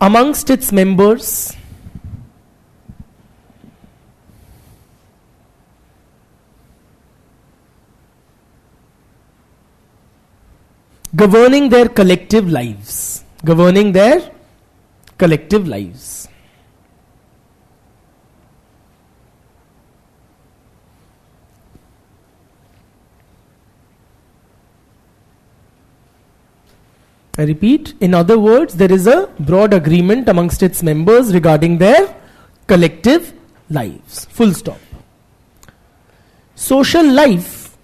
amongst its members governing their collective lives. Governing their collective lives. I repeat, in other words, there is a broad agreement amongst its members regarding their collective lives. Full stop. Social life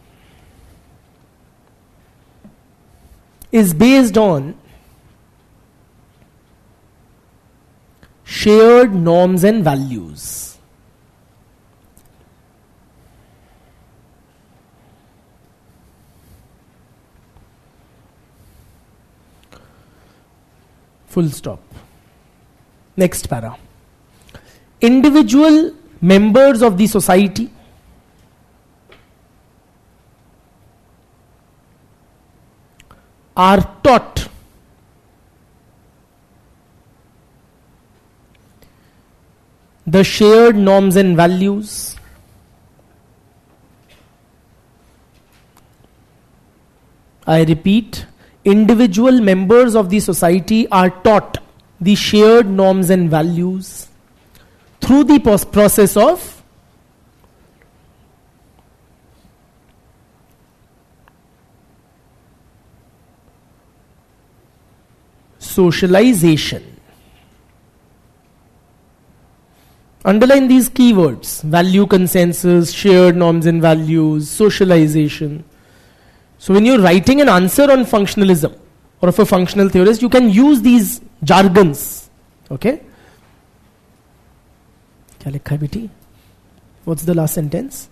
is based on shared norms and values. Full stop. Next para. Individual members of the society are taught the shared norms and values I repeat, individual members of the society are taught the shared norms and values through the process of socialization. Underline these keywords: value consensus, shared norms and values, socialization. So when you're writing an answer on functionalism or of a functional theorist, you can use these jargons. Okay? क्या लिखा है बेटी? What's the last sentence?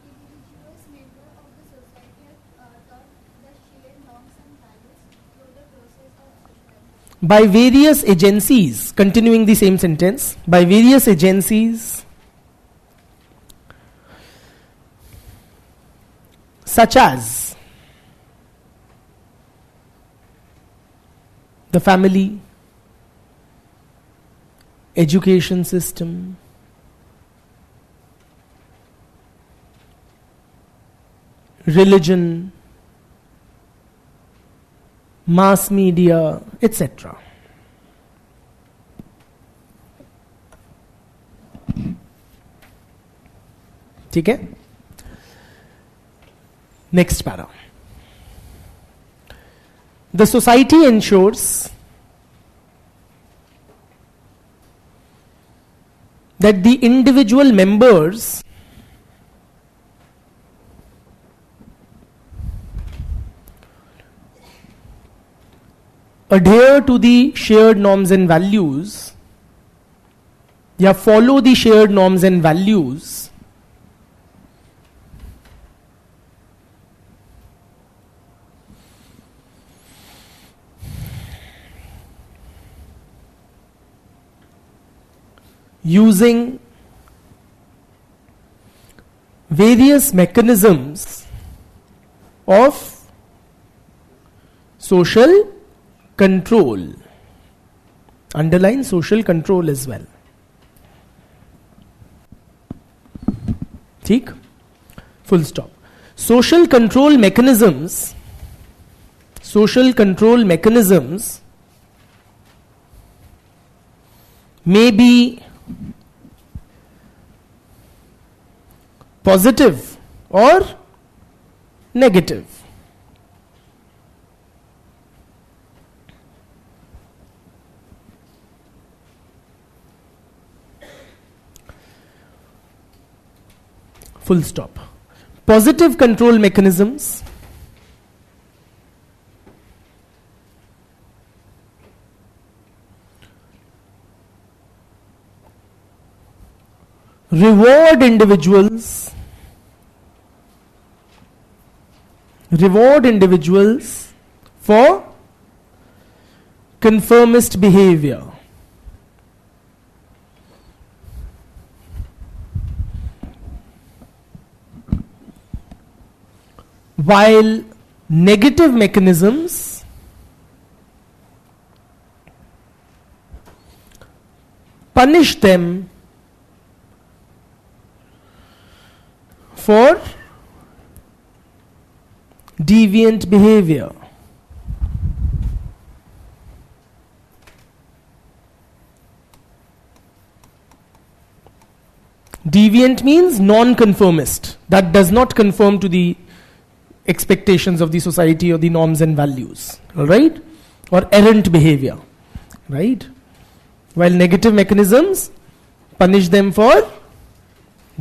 Individuals member of the society are taught the shared norms and values through the process of socialization. By various agencies, continuing the same sentence, by various agencies such as the family, education system, religion, mass media, etc. ठीक है. Next para. The society ensures that the individual members adhere to the shared norms and values, या follow the shared norms and values using various mechanisms of social control. Underline social control as well. ठीक? Full stop. Social control mechanisms may be positive or negative. Full stop. Positive control mechanisms reward individuals for conformist behavior. While negative mechanisms punish them for deviant behavior. Deviant means non-conformist, that does not conform to the expectations of the society or the norms and values, all right, or errant behavior, right? While negative mechanisms punish them for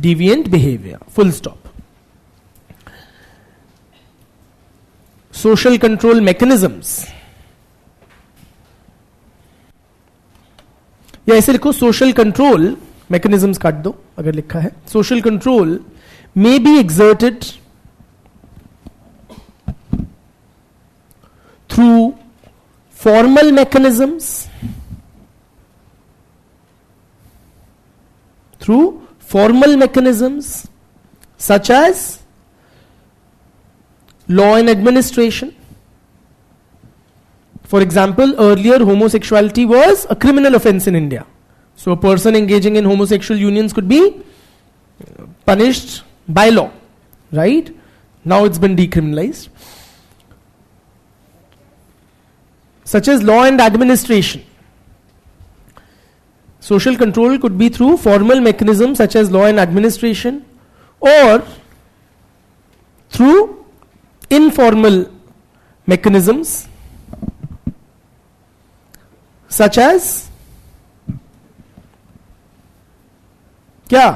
deviant behavior. Full stop. Social control mechanisms, या ऐसे लिखो social control mechanisms, काट दो अगर लिखा है. Social control may be exerted through formal mechanisms, such as law and administration. For example, earlier homosexuality was a criminal offense in India. So a person engaging in homosexual unions could be punished by law, right? Now it's been decriminalized. Such as law and administration. Social control could be through formal mechanisms such as law and administration, or through informal mechanisms such as, क्या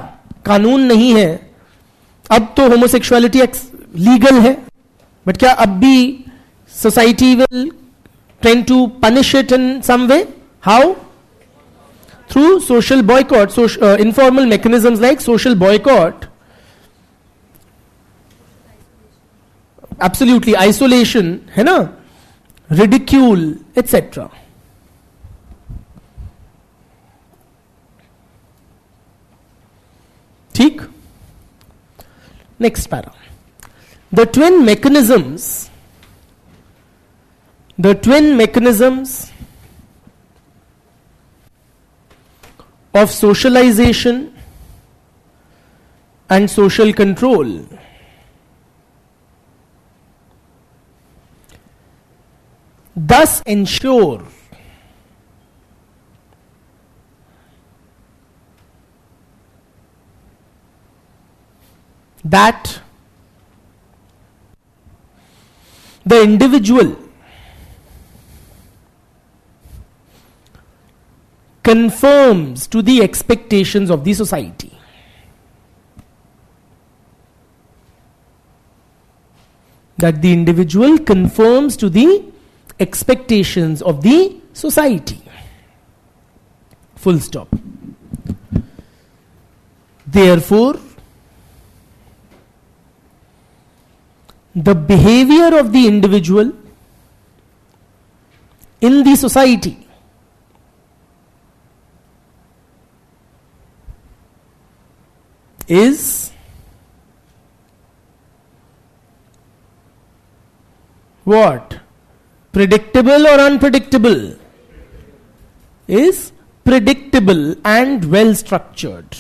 कानून नहीं है, अब तो homosexuality legal है, but क्या अब भी society will tend to punish it in some way? How? Through social boycott, informal mechanisms like social boycott, absolutely isolation, है ना, ridicule, etc. ठीक? Next para. The twin mechanisms of socialization and social control thus ensure that the individual conforms to the expectations of the society. That the individual conforms to the expectations of the society. Full stop. Therefore, the behavior of the individual in the society is what? Predictable or unpredictable? Is predictable and well structured.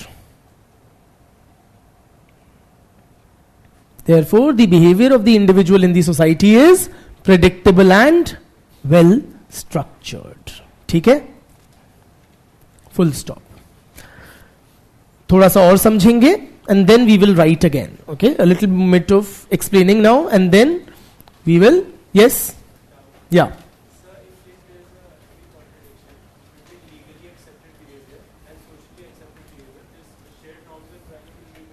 Therefore, the behavior of the individual in the society is predictable and well structured. ठीक है? Full stop. थोड़ा सा और समझेंगे and then we will write again. Okay? A little bit of explaining now and then we will. Yes? Yeah. Sir, if there is any contradiction between legally accepted behavior and socially accepted behavior, this shared norms and values will be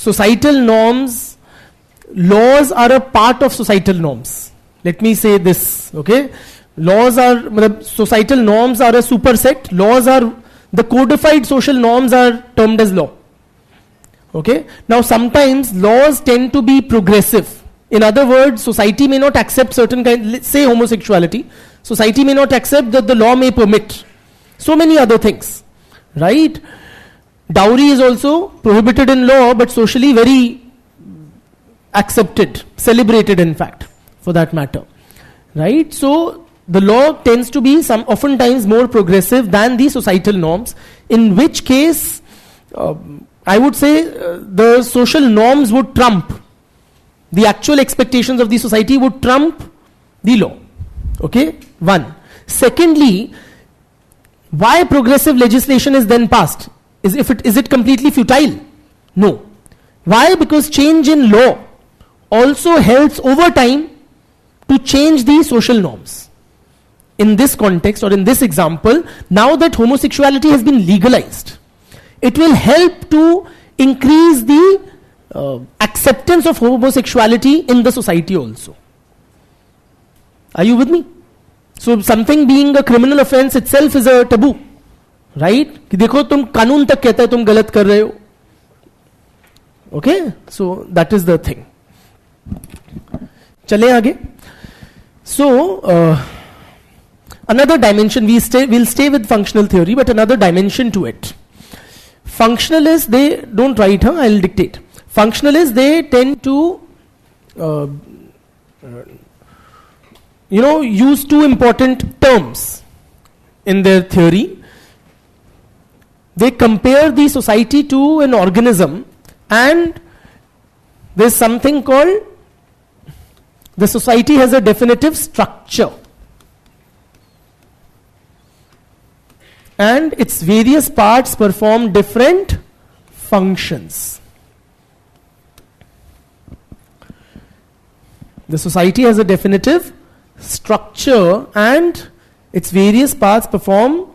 Societal norms, laws are a part of societal norms. Let me say this, okay? Societal norms are a superset. Laws are, the codified social norms are termed as law. Okay? Now sometimes laws tend to be progressive. In other words, society may not accept certain kind, let's say homosexuality. Society may not accept that the law may permit. So many other things, right? Dowry is also prohibited in law, but socially very accepted, celebrated in fact, for that matter, right? So the law tends to be oftentimes more progressive than the societal norms, in which case I would say the social norms would trump, the actual expectations of the society would trump the law. Okay, one. Secondly, why progressive legislation is then passed? Is it completely futile? No. Why? Because change in law also helps over time to change the social norms. In this context or in this example, now that homosexuality has been legalized, it will help to increase the acceptance of homosexuality in the society also. Are you with me? So something being a criminal offense itself is a taboo. Right कि देखो तुम कानून तक कहता है तुम गलत कर रहे हो. Okay, so that is the thing. चले आगे. सो another dimension, we'll stay with functional theory, but another dimension to it. Functionalists, they don't write, I'll dictate. Functionalists, they tend to use two important terms in their theory. They compare the society to an organism, and there's something called the society has a definitive structure, and its various parts perform different functions. The society has a definitive structure and its various parts perform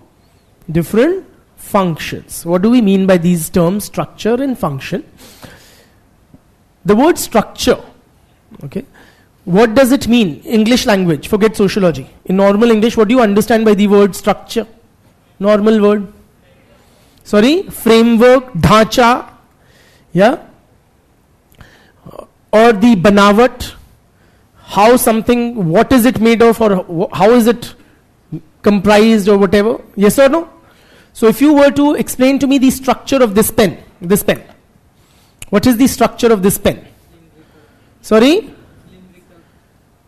different functions. What do we mean by these terms, structure and function? The word structure, okay, what does it mean? English language, forget sociology. In normal English, what do you understand by the word structure? Normal word. Sorry, framework, dhacha, yeah, or the banawat, how something, what is it made of, or how is it comprised, or whatever. Yes or no? So if you were to explain to me the structure of this pen, what is the structure of this pen? Sorry,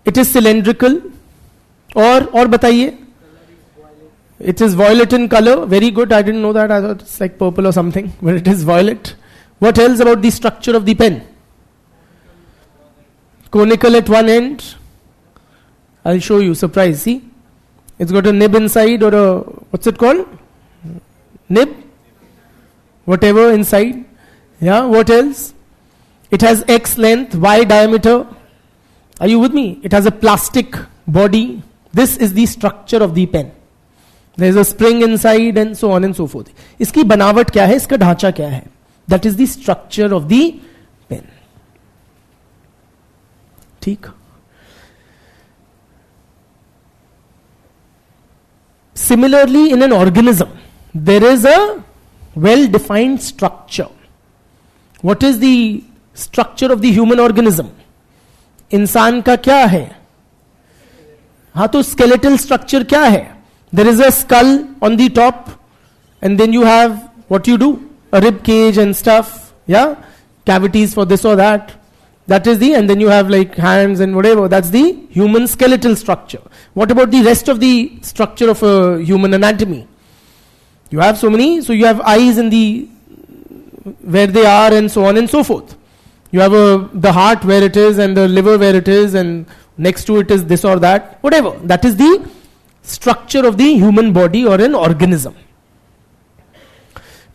it is cylindrical. और बताइए. It is violet in color. Very good. I didn't know that. I thought it's like purple or something, but it is violet. What else about the structure of the pen? Conical at one end. I'll show you. Surprise. See? It's got a nib inside, or a, what's it called? Nib? Whatever inside. Yeah, what else? It has X length, Y diameter. Are you with me? It has a plastic body. This is the structure of the pen. There is a spring inside and so on and so forth. इसकी बनावट क्या है, इसका ढांचा क्या है? That is the structure of the pen. ठीक. Similarly, in an organism, there is a well-defined structure. What is the structure of the human organism? इंसान का क्या है? हाँ, तो skeletal structure क्या है? There is a skull on the top, and then you have what you do, a rib cage and stuff, yeah, cavities for this or that. That is the, and then you have like hands and whatever. That's the human skeletal structure. What about the rest of the structure of a human anatomy? You have so many, so you have eyes in the where they are, and so on and so forth. You have the heart where it is, and the liver where it is, and next to it is this or that, whatever. That is the structure of the human body or an organism.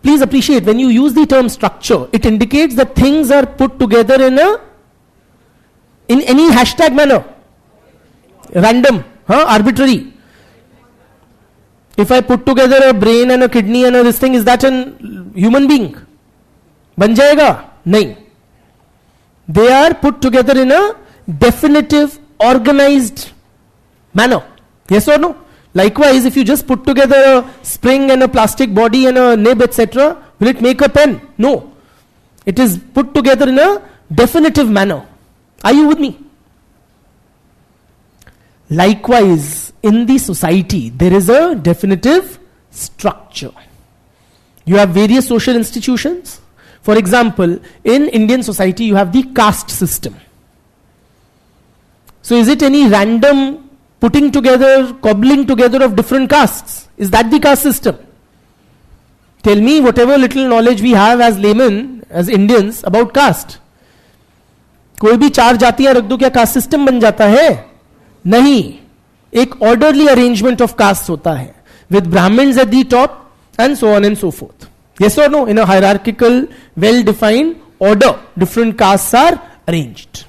Please appreciate, when you use the term structure, it indicates that things are put together in any hashtag manner. Random, arbitrary. If I put together a brain and a kidney and this thing, is that a human being? बन जाएगा? नहीं. They are put together in a definitive, organized manner. Yes or no? Likewise, if you just put together a spring and a plastic body and a nib, etc., will it make a pen? No. It is put together in a definitive manner. Are you with me? Likewise, in the society, there is a definitive structure. You have various social institutions. For example, in Indian society, you have the caste system. So is it any random putting together, cobbling together of different castes? Is that the caste system? Tell me whatever little knowledge we have as laymen, as Indians, about caste. कोई भी 4 जातियां रख दो, क्या caste system बन जाता है? नहीं. एक ऑर्डरली अरेंजमेंट ऑफ कास्ट होता है, with Brahmins at the top and so on and so forth. Yes or no? In a hierarchical, well-defined order, different castes are arranged.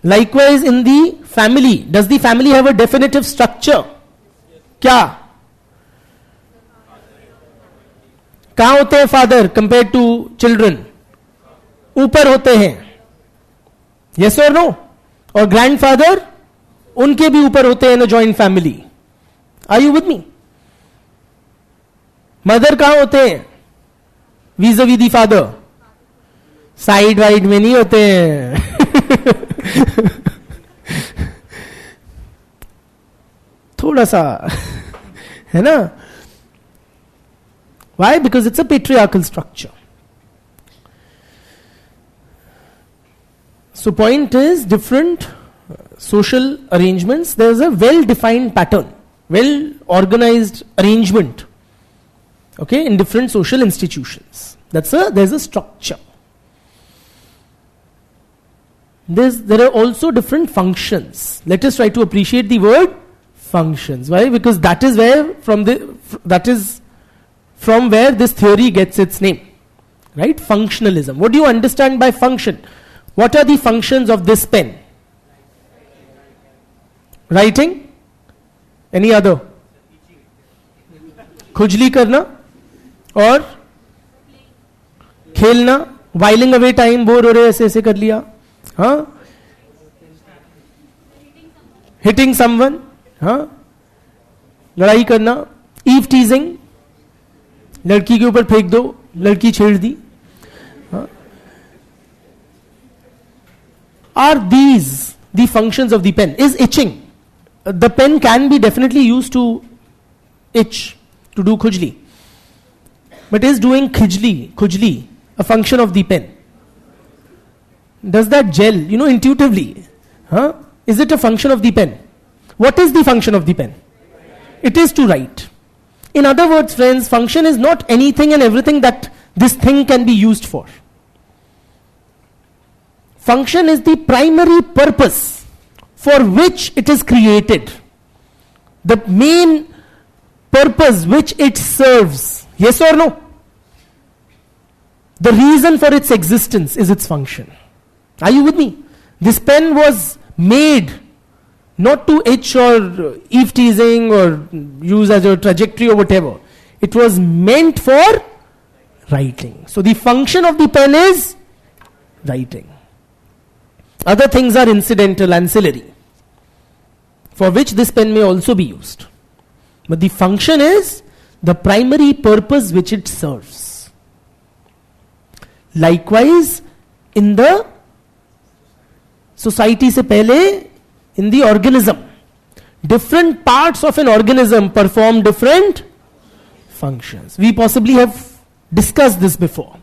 Likewise, in the family, does the family have a definitive structure? क्या? कहाँ होते हैं father compared to children? ऊपर होते हैं. Yes or no? और grandfather उनके भी ऊपर होते हैं in a joint family. Are you with me? Mother कहाँ होते हैं? vis-a-vis the father. Side wide में नहीं होते हैं. थोड़ा सा है ना. Why? Because it's a patriarchal structure. So point is, different social arrangements, there is a well-defined pattern, well-organized arrangement, okay, in different social institutions. There's a structure. There are also different functions. Let us try to appreciate the word functions. Why? Because that is from where this theory gets its name. Right? Functionalism. What do you understand by function? What are the functions of this pen? Writing? Any other? खुजली करना और खेलना, whiling away time, bore हो रहे ऐसे ऐसे कर लिया. हाँ, हिटिंग समवन, हाँ, लड़ाई करना, ईव टीजिंग, लड़की के ऊपर फेंक दो, लड़की छेड़ दी. Are these the functions of the pen? Is itching? The pen can be definitely used to itch, to do khujli. But is doing khujli a function of the pen? Does that gel, intuitively? Huh? Is it a function of the pen? What is the function of the pen? It is to write. In other words, friends, function is not anything and everything that this thing can be used for. Function is the primary purpose for which it is created. The main purpose which it serves. Yes or no? The reason for its existence is its function. Are you with me? This pen was made not to itch or eve teasing or use as a trajectory or whatever. It was meant for writing. So the function of the pen is writing. Other things are incidental, ancillary, for which this pen may also be used. But the function is the primary purpose which it serves. Likewise, in the society se pehle, in the organism, different parts of an organism perform different functions. We possibly have discussed this before.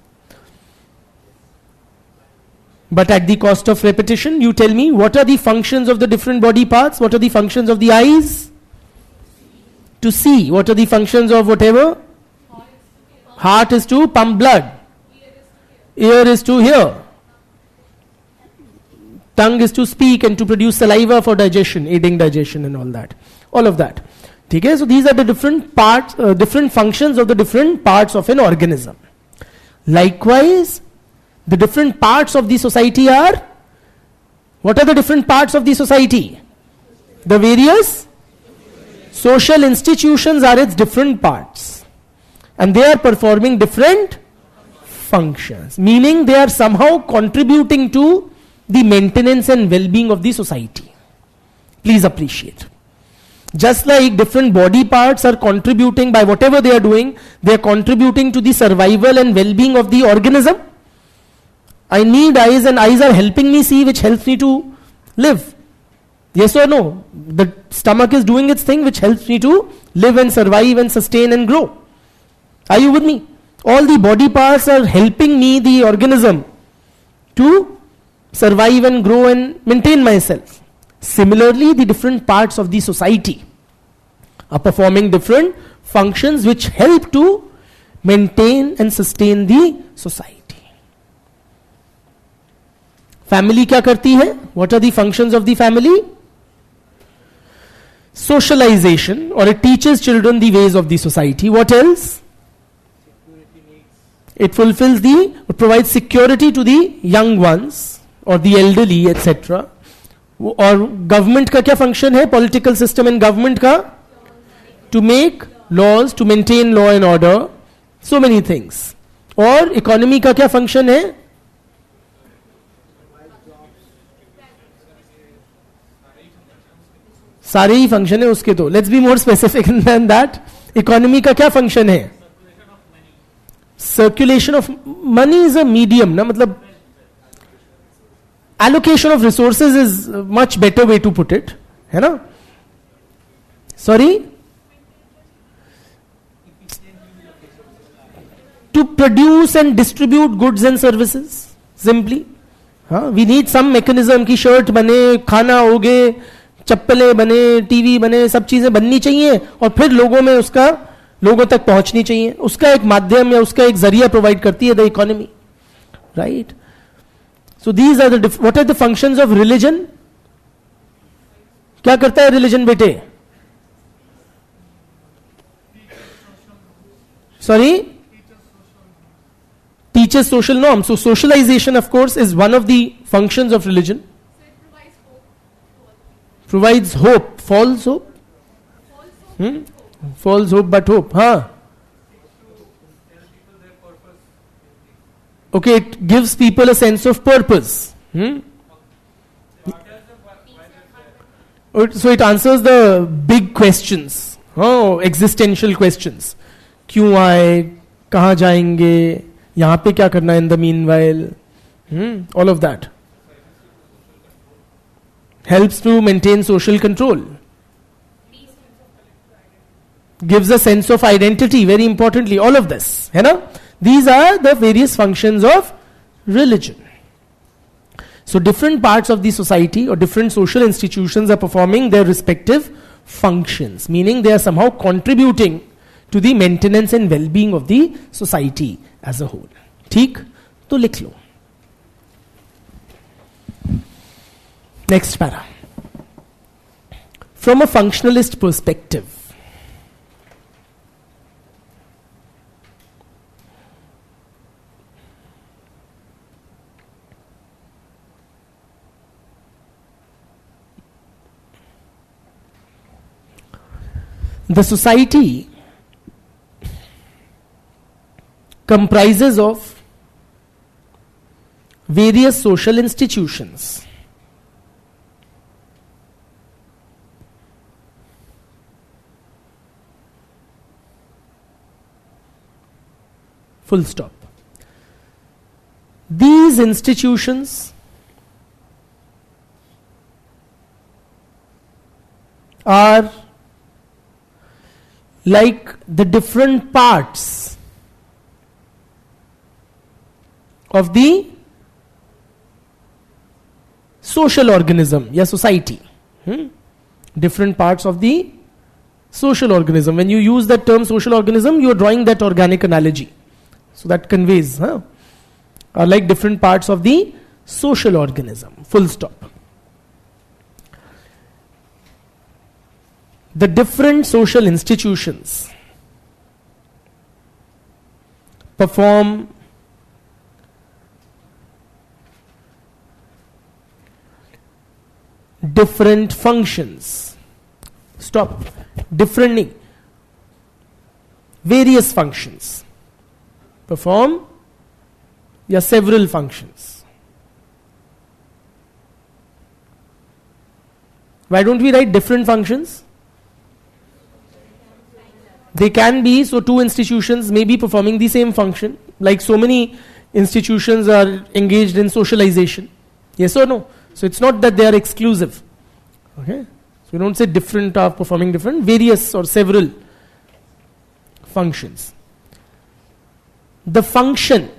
But at the cost of repetition, you tell me, what are the functions of the different body parts? What are the functions of the eyes? To see. What are the functions of whatever? Heart is to pump blood. Ear is to hear. Tongue is to speak and to produce saliva for digestion, aiding digestion and all that. All of that. Okay? So these are the different parts, different functions of the different parts of an organism. Likewise, the different parts of the society are, what are the different parts of the society? The various social institutions are its different parts. And they are performing different functions. Meaning they are somehow contributing to the maintenance and well-being of the society. Please appreciate. Just like different body parts are contributing by whatever they are doing, they are contributing to the survival and well-being of the organism. I need eyes and eyes are helping me see, which helps me to live. Yes or no? The stomach is doing its thing which helps me to live and survive and sustain and grow. Are you with me? All the body parts are helping me, the organism, to survive and grow and maintain myself. Similarly, the different parts of the society are performing different functions which help to maintain and sustain the society. Family क्या करती है? What are the functions of the family? Socialization, or it teaches children the ways of the society. What else? It fulfills it provides security to the young ones or the elderly, etc. और government का क्या function है? Political system and government का? To make laws, to maintain law and order. So many things. और economy का क्या function है? सारे ही फंक्शन है उसके तो. Let's be more specific than that. Economy का क्या फंक्शन है? Circulation of money is a medium ना, मतलब allocation of resources is a much better way to put it, है ना? Sorry? To produce and distribute goods and services, simply. We need some mechanism कि shirt बने, खाना होगे, चप्पलें बने, टीवी बने, सब चीजें बननी चाहिए और फिर लोगों में उसका लोगों तक पहुंचनी चाहिए. उसका एक माध्यम या उसका एक जरिया प्रोवाइड करती है the economy, right? So these are what are the functions of religion? क्या करता है religion बेटे? Sorry? Teaches social norms. So socialization, of course, is one of the functions of religion. Provides hope. False hope? False hope but hope. Okay, it gives people a sense of purpose. So it answers the big questions. Existential questions. क्यों आए? कहाँ जाएंगे? यहाँ पे क्या करना in the meanwhile? All of that. Helps to maintain social control. Gives a sense of identity, very importantly. All of this, है ना? These are the various functions of religion. So different parts of the society or different social institutions are performing their respective functions, meaning they are somehow contributing to the maintenance and well-being of the society as a whole. ठीक? तो लिख लो. Next para. From a functionalist perspective, the society comprises of various social institutions. Full stop. These institutions are like the different parts of the social organism, या society. Different parts of the social organism. When you use that term social organism, you are drawing that organic analogy. So that conveys, are like different parts of the social organism. Full stop. The different social institutions perform different functions. Stop. Different, various functions. Perform several functions. Why don't we write different functions? They can be, so two institutions may be performing the same function. Like so many institutions are engaged in socialization. Yes or no? So it's not that they are exclusive. Okay? So we don't say different are performing different, various or several functions. The function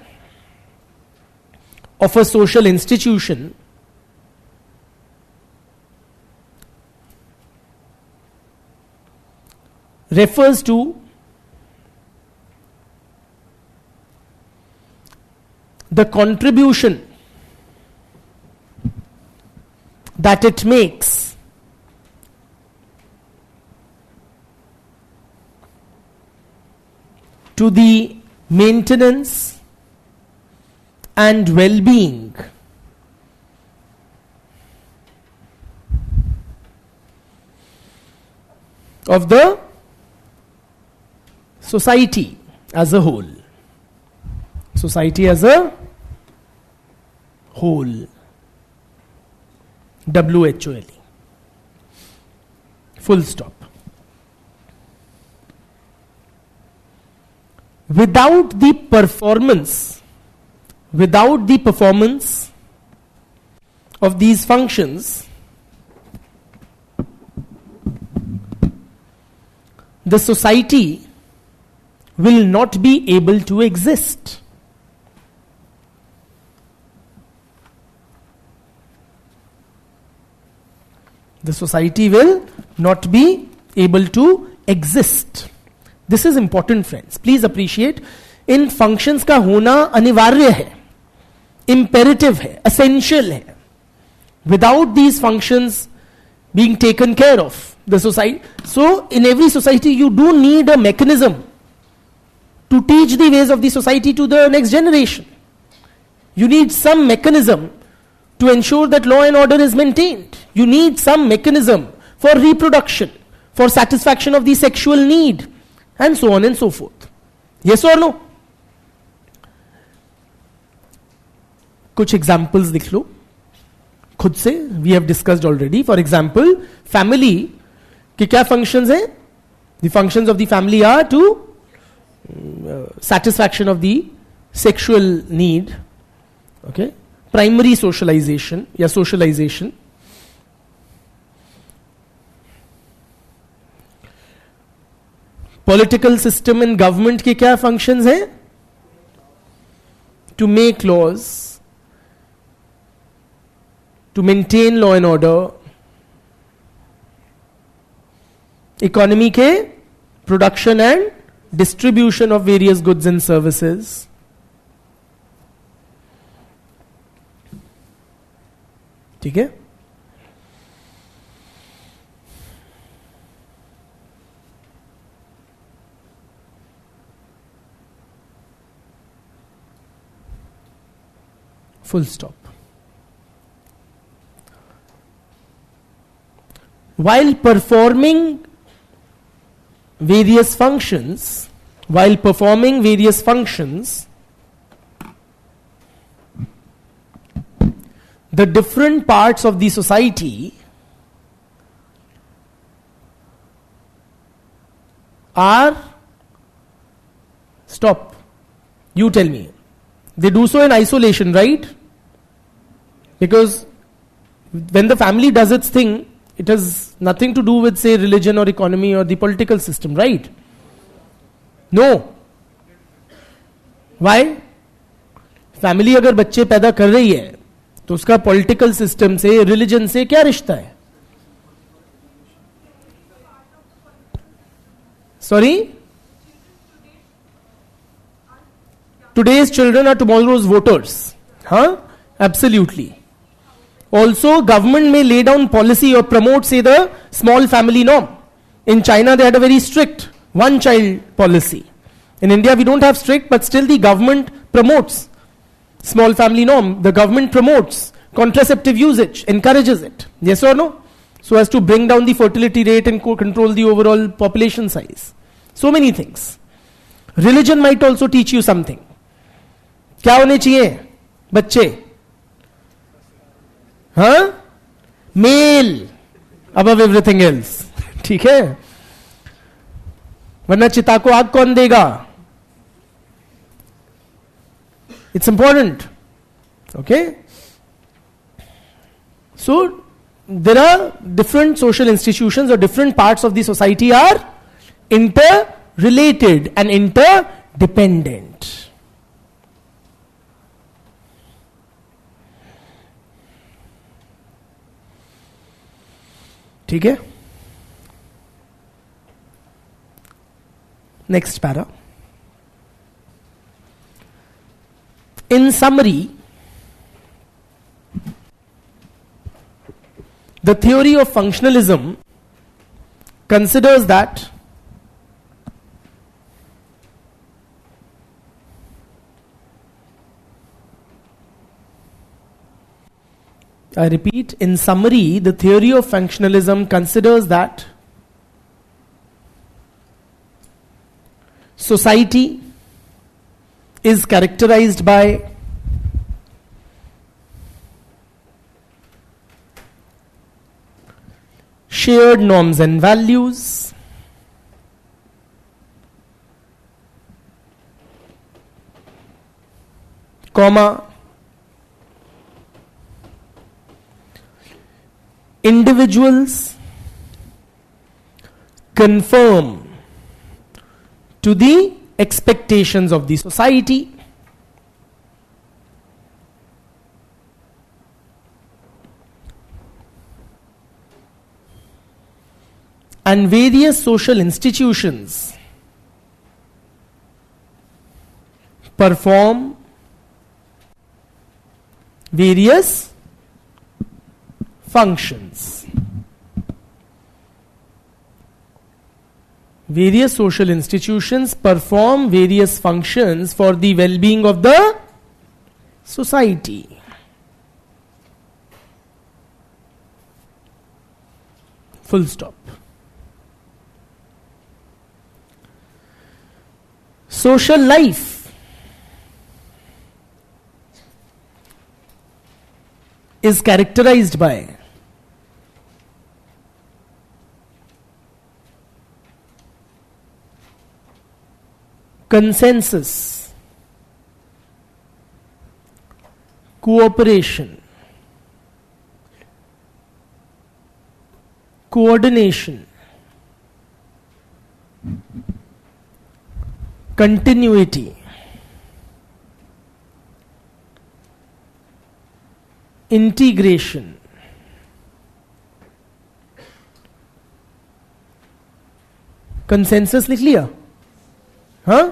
of a social institution refers to the contribution that it makes to the maintenance and well-being of the society as a whole. Society as a whole. WHOLE. Full stop. Without the performance of these functions, the society will not be able to exist. The society will not be able to exist. This is important, friends. Please appreciate. In functions का होना अनिवार्य है, imperative है, essential है. Without these functions being taken care of, the society. So, in every society, you do need a mechanism to teach the ways of the society to the next generation. You need some mechanism to ensure that law and order is maintained. You need some mechanism for reproduction, for satisfaction of the sexual need, and so on and so forth. Yes or no? कुछ examples लिख लो खुद से. We have discussed already. For example, family के क्या functions हैं? The functions of the family are to satisfaction of the sexual need. Okay? Primary socialization या socialization. Political system and government के क्या functions हैं? To make laws to maintain law and order, economy के production and distribution of various goods and services, ठीक है. Full stop. While performing various functions, the different parts of the society are, stop, you tell me, they do so in isolation, right? Because when the family does its thing, it has nothing to do with, say, religion or economy or the political system, right? No. Why? Family अगर बच्चे पैदा कर रही है तो उसका political system से, religion से क्या रिश्ता है? Sorry, today's children are tomorrow's voters. Huh? Absolutely. Also, government may lay down policy or promote, say, the small family norm. In China, they had a very strict one-child policy. In India, we don't have strict, but still the government promotes small family norm. The government promotes contraceptive usage, encourages it. Yes or no? So as to bring down the fertility rate and control the overall population size. So many things. Religion might also teach you something. क्या होने चाहिए बच्चे? हाँ, mail above everything else. ठीक है, वरना चिता को आग कौन देगा? It's important. Okay. So there are different social institutions or different parts of the society are interrelated and interdependent. ठीक है. Next para. In summary, the theory of functionalism considers that I repeat, in summary, the theory of functionalism considers that society is characterized by shared norms and values, comma, individuals conform to the expectations of the society, and various social institutions perform various functions. Various social institutions perform various functions for the well-being of the society. Full stop. Social life is characterized by consensus, cooperation, coordination, continuity, integration, consensus लिख लिया, हाँ,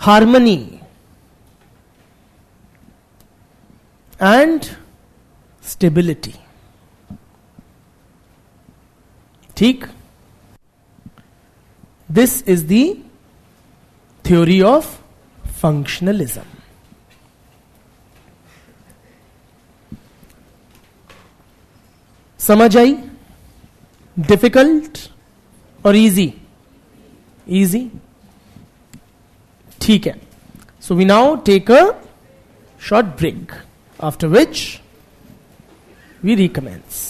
harmony and stability. ठीक. This is the theory of functionalism. समझ आई? Difficult और easy? Easy. ठीक है. So we now take a short break, after which we recommence.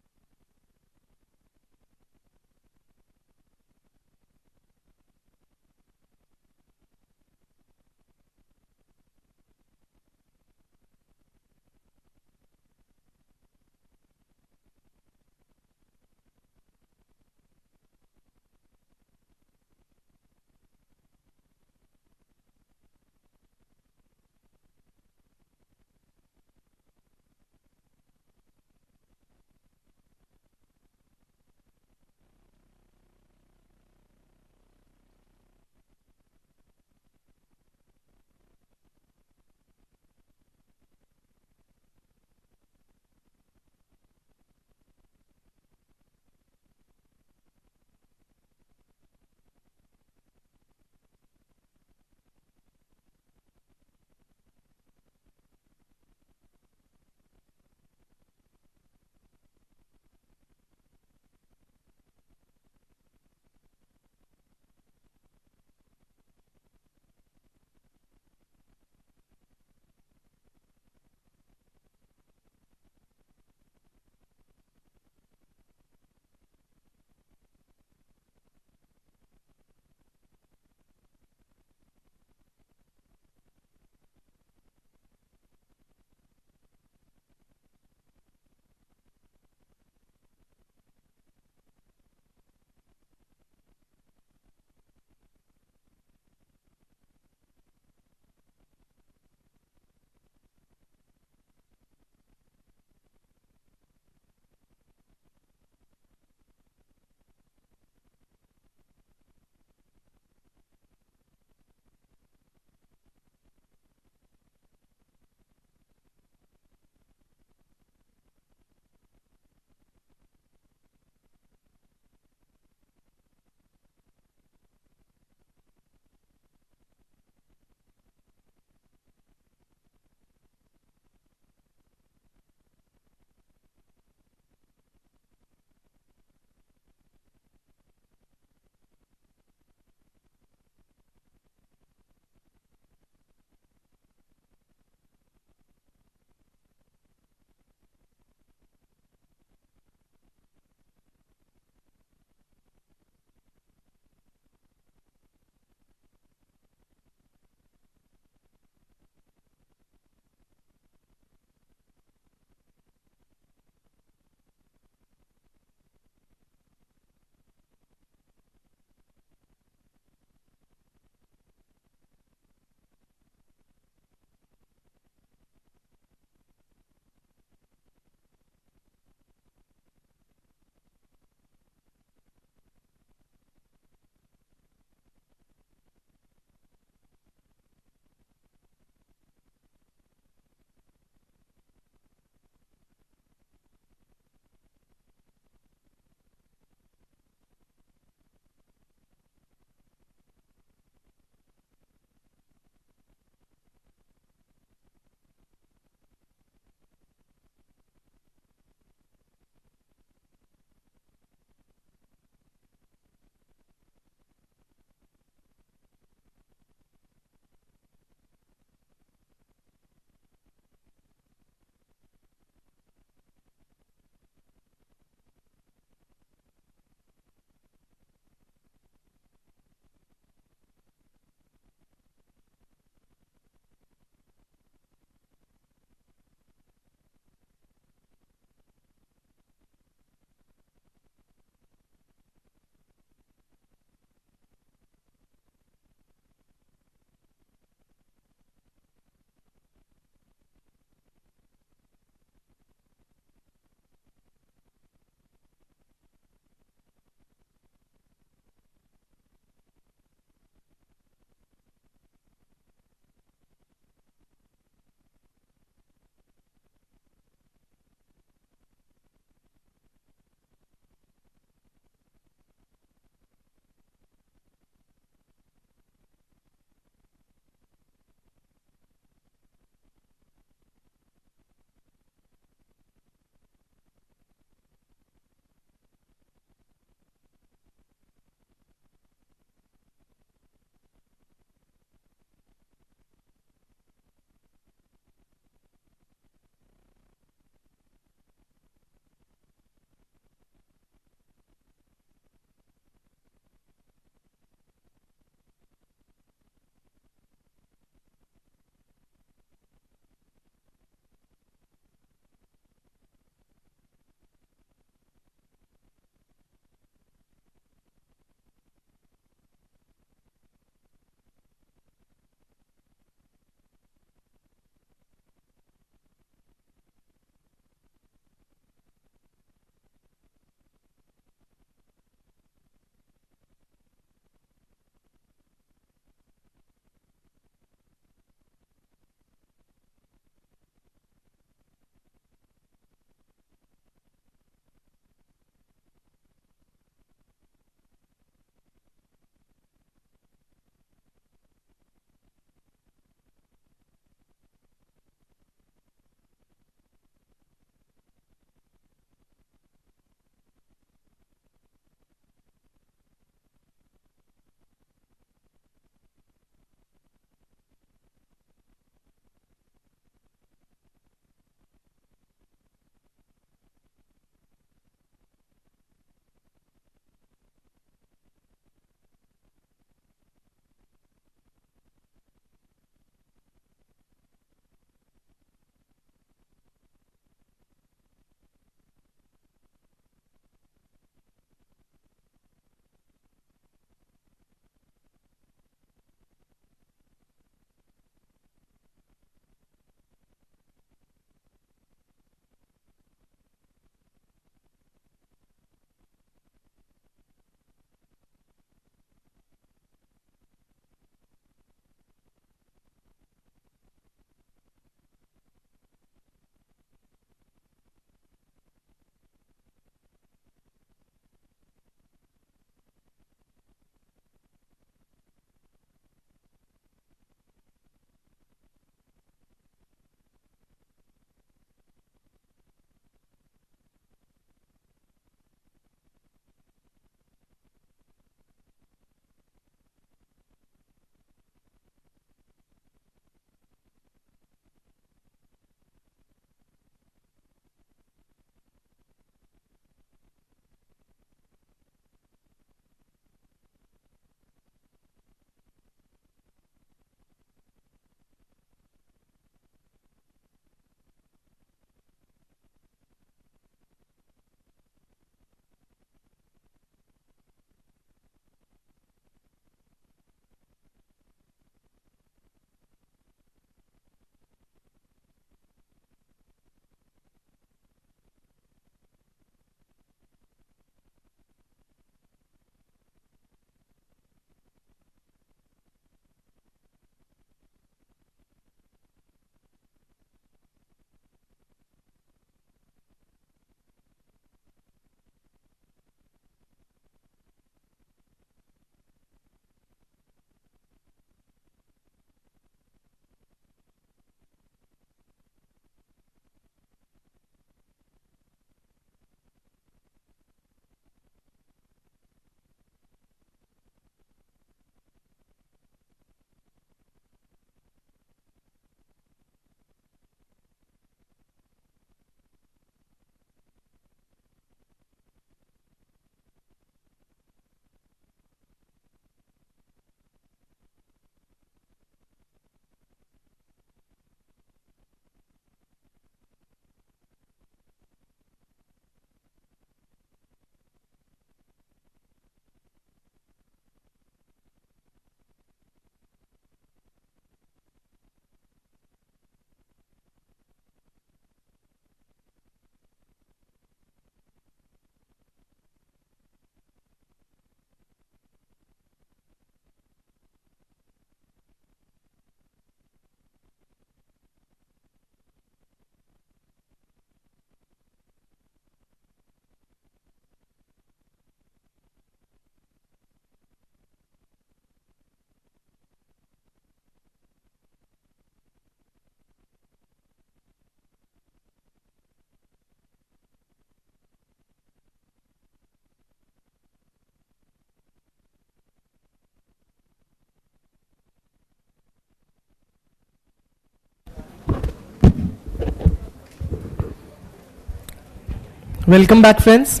Welcome back, friends.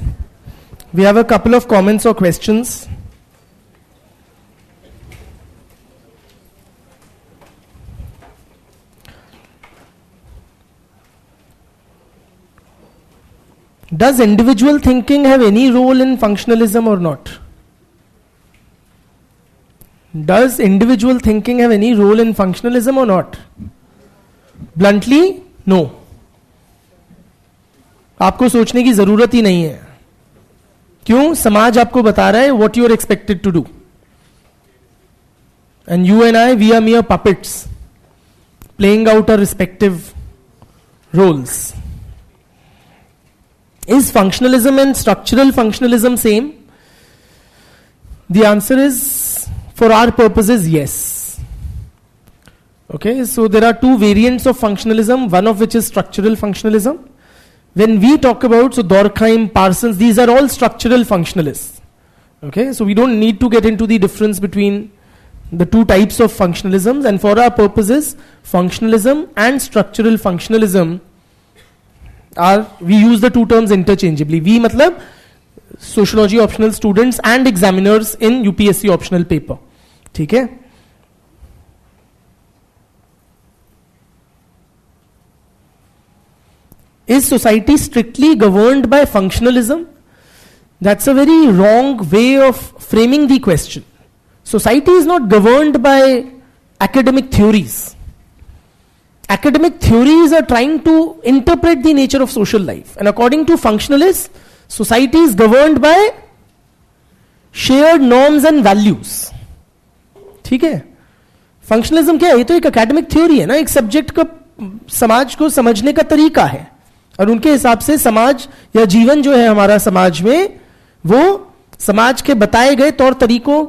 We have a couple of comments or questions. Does individual thinking have any role in functionalism or not? Does individual thinking have any role in functionalism or not? Bluntly, no. आपको सोचने की जरूरत ही नहीं है. क्यों? समाज आपको बता रहा है what you are expected to do. And you and I, we are mere puppets playing out our respective roles. Is functionalism and structural functionalism same? The answer is, for our purposes, yes. Okay, so there are two variants of functionalism, one of which is structural functionalism. When we talk about, so Durkheim, Parsons, these are all structural functionalists. Okay, so we don't need to get into the difference between the two types of functionalisms, and for our purposes, functionalism and structural functionalism are, we use the two terms interchangeably. We matlab sociology optional students and examiners in UPSC optional paper. ठीक है? Is society strictly governed by functionalism? That's a very wrong way of framing the question. Society is not governed by academic theories. Academic theories are trying to interpret the nature of social life. And according to functionalists, society is governed by shared norms and values. ठीक है? Functionalism क्या है? ये तो एक academic theory है ना, एक सब्जेक्ट का समाज को समझने का तरीका है, और उनके हिसाब से समाज या जीवन जो है हमारा समाज में, वो समाज के बताए गए तौर तरीकों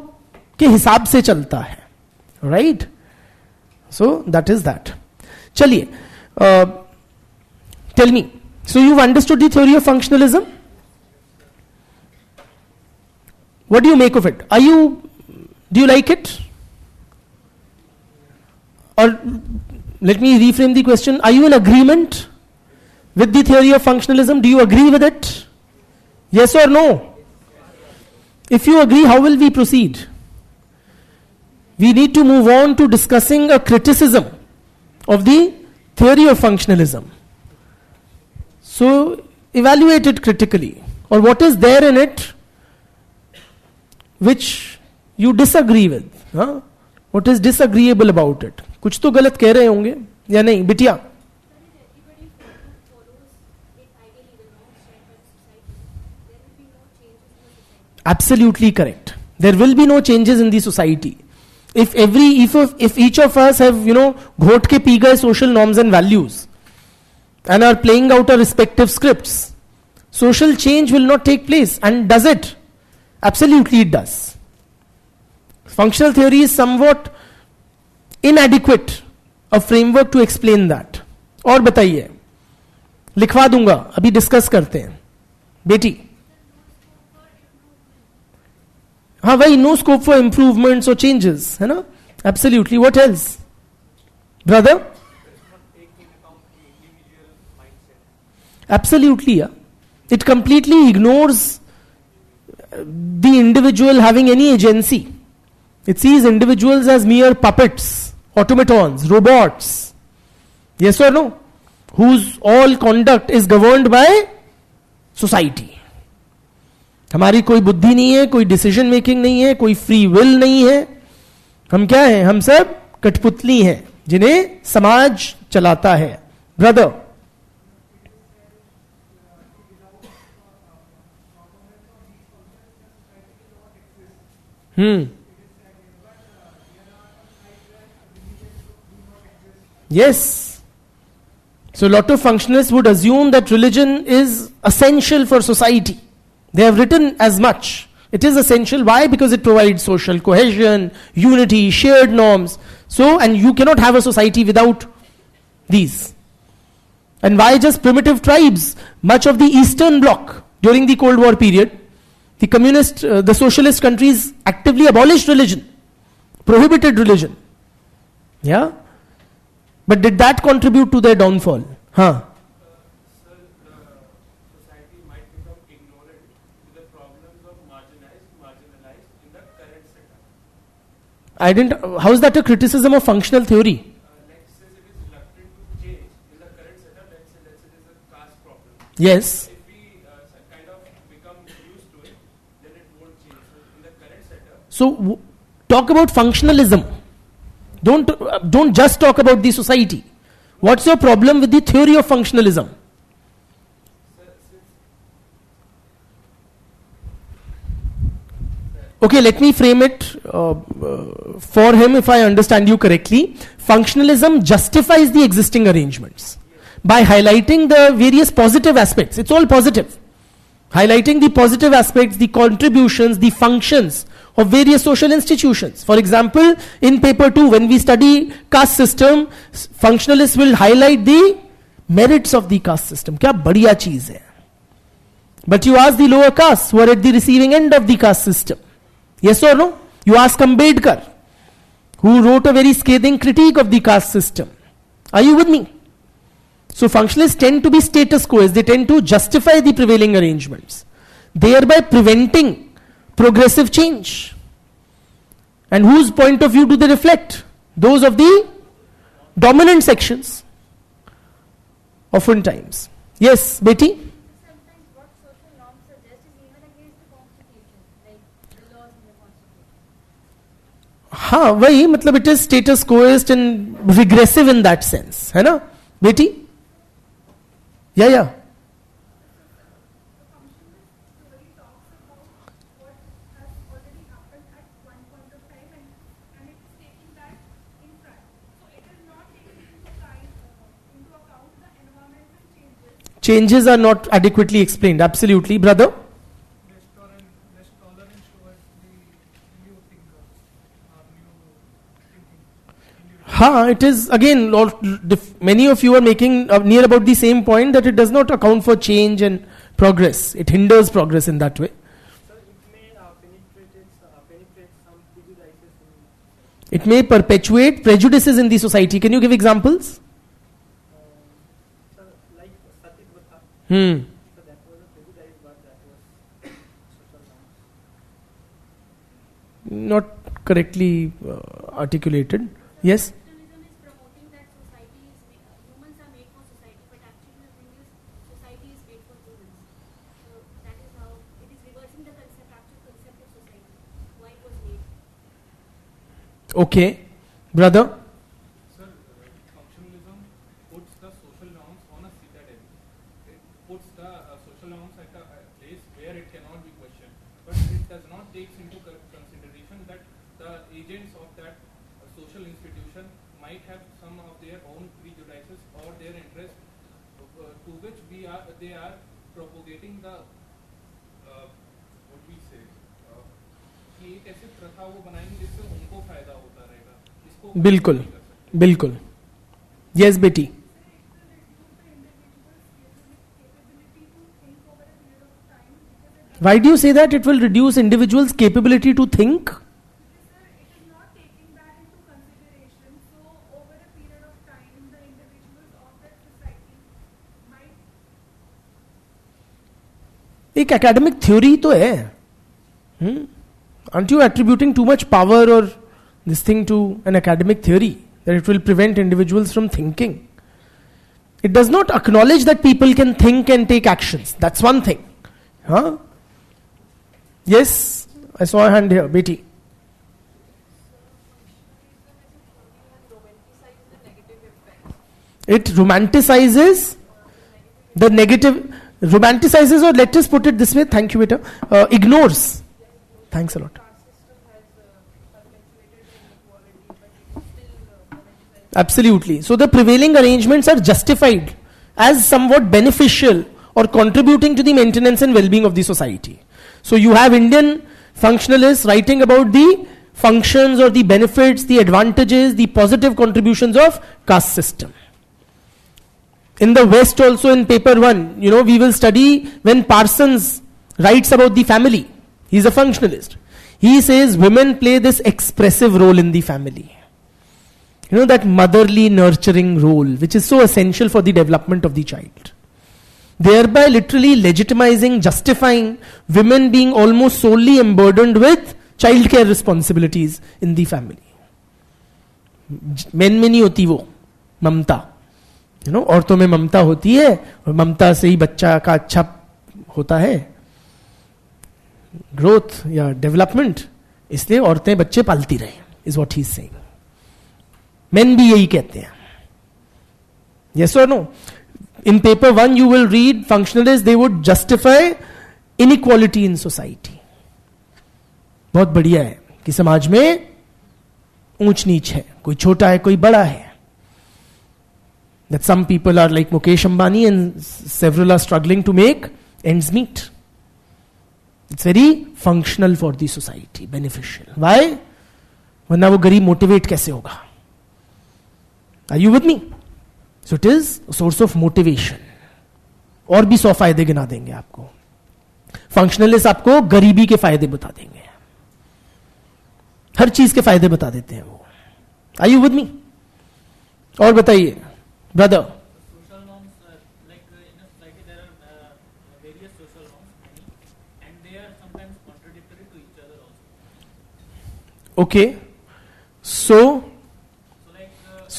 के हिसाब से चलता है. Right? So that is that. चलिए, tell me, so you understood the theory of functionalism. What do you make of it? Do you like it? Or let me reframe the question. Are you in agreement with the theory of functionalism? Do you agree with it? Yes or no? If you agree, how will we proceed? We need to move on to discussing a criticism of the theory of functionalism. So evaluate it critically. Or what is there in it which you disagree with? Huh? What is disagreeable about it? कुछ तो गलत कह रहे होंगे या नहीं बिटिया? Absolutely correct. There will be no changes in the society. If each of us have, घोट के पी गए social norms and values and are playing out our respective scripts, social change will not take place. And does it? Absolutely it does. Functional theory is somewhat inadequate a framework to explain that. और बताइए, लिखवा दूंगा, अभी discuss करते हैं. बेटी, हाँ भाई, नो स्कोप फॉर इंप्रूवमेंट्स और चेंजेस, है ना? Absolutely. What else brother? Absolutely, yeah. It completely ignores the individual having any agency. It sees individuals as mere puppets, automatons, robots. Yes or no? Whose all conduct is governed by society. हमारी कोई बुद्धि नहीं है, कोई decision making नहीं है, कोई free will नहीं है. हम क्या हैं? हम सब कठपुतली हैं जिन्हें समाज चलाता है. Brother, Yes. So a lot of functionalists would assume that religion is essential for society. They have written as much. It is essential. Why? Because it provides social cohesion, unity, shared norms. So, and you cannot have a society without these. And why just primitive tribes? Much of the Eastern Bloc during the Cold War period, the communist, the socialist countries actively abolished religion, prohibited religion. Yeah? But did that contribute to their downfall? Huh? Sir, the society might be I didn't. How is that a criticism of functional theory? Like says it is reluctant to change in the current setup. Let's say there is a caste problem. Yes. If we kind of become used to it, then it won't change. So in the current setup, So talk about functionalism. Don't just talk about the society. What's your problem with the theory of functionalism? Okay, let me frame it for him if I understand you correctly. Functionalism justifies the existing arrangements by highlighting the various positive aspects. It's all positive. Highlighting the positive aspects, the contributions, the functions of various social institutions. For example, in paper 2, when we study caste system, functionalists will highlight the merits of the caste system. Kya badhiya cheez hai. But you ask the lower castes who are at the receiving end of the caste system. Yes or no? You ask Ambedkar, who wrote a very scathing critique of the caste system. Are you with me? So functionalists tend to be status quoists. They tend to justify the prevailing arrangements, thereby preventing progressive change. And whose point of view do they reflect? Those of the dominant sections, oftentimes. Yes, Betty? Sometimes what social norms suggest is even against the constitution, like the laws in the constitution. हाँ वही मतलब it is status quoist and regressive in that sense, है ना बेटी? Yeah. The functionalist theory talks about what has already happened at one point of time and it is taking that in front. So it is not taking into account the environmental changes. Changes are not adequately explained. Absolutely, brother. less tolerance towards the new thinkers or new thinking. Ha, it is again. Many of you are making near about the same point that it does not account for change and progress. It hinders progress in that way. So it may penetrate some prejudices in It may perpetuate prejudices in the society. Can you give examples? so like Satipatha. Hmm. So that was a prejudice, but that was social norms. Not correctly articulated. Yes. Capitalism is promoting that society is humans are made for society, but actually the thing is society is made for humans. So that is how it is reversing the actual concept of society, why it was made. Okay, brother. Sir, functionalism puts the social norms on a citadel. It puts the social norms at a place where it cannot be questioned. But it does not take into consideration that the agents of that social institution might have some of their own prejudices or their interests to which they are propagating the what we say कि एक ऐसी प्रथा वो बनाएंगे जिससे उनको फायदा होता रहेगा इसको बिल्कुल बिल्कुल. Yes, Betty. Why do you say that it will reduce individuals' capability to think? Because it is not taking that into consideration. So over a period of time, the individuals of that society might एक academic theory तो है. Aren't you attributing too much power or this thing to an academic theory that it will prevent individuals from thinking? It does not acknowledge that people can think and take actions. That's one thing. Huh? Yes, I saw a hand here, Betty. It romanticizes the negative, romanticizes, or let us put it this way, thank you, Beta, ignores. Thanks a lot. Absolutely. So the prevailing arrangements are justified as somewhat beneficial or contributing to the maintenance and well-being of the society. So you have Indian functionalists writing about the functions or the benefits, the advantages, the positive contributions of caste system. In the West also in paper 1, we will study when Parsons writes about the family. He's a functionalist. He says women play this expressive role in the family. That motherly nurturing role, which is so essential for the development of the child. Thereby literally legitimizing, justifying women being almost solely emburdened with childcare responsibilities in the family. Main में नहीं होती वो ममता, you know, औरतों में ममता होती है और ममता से ही बच्चा का अच्छा होता है, ग्रोथ या डेवलपमेंट, इसलिए औरतें बच्चे पालती रहे, is what he is saying. Men भी यही कहते हैं. यस और no? In paper 1 you will read functionalists, they would justify inequality in society. बहुत बढ़िया है कि समाज में ऊंच नीच है, कोई छोटा है कोई बड़ा है. That some people are like Mukesh Ambani and several are struggling to make ends meet. It's very functional for the society, beneficial. Why? वरना वो गरीब मोटिवेट कैसे होगा? Are you with me? So it is a source of motivation. और भी 100 फायदे गिना देंगे आपको. फंक्शनलिस्ट आपको गरीबी के फायदे बता देंगे, हर चीज के फायदे बता देते हैं वो. Are you with me? और बताइए brother. Social norms, like in a society there are various social norms, many, and they are sometimes contradictory to each other also. Okay. So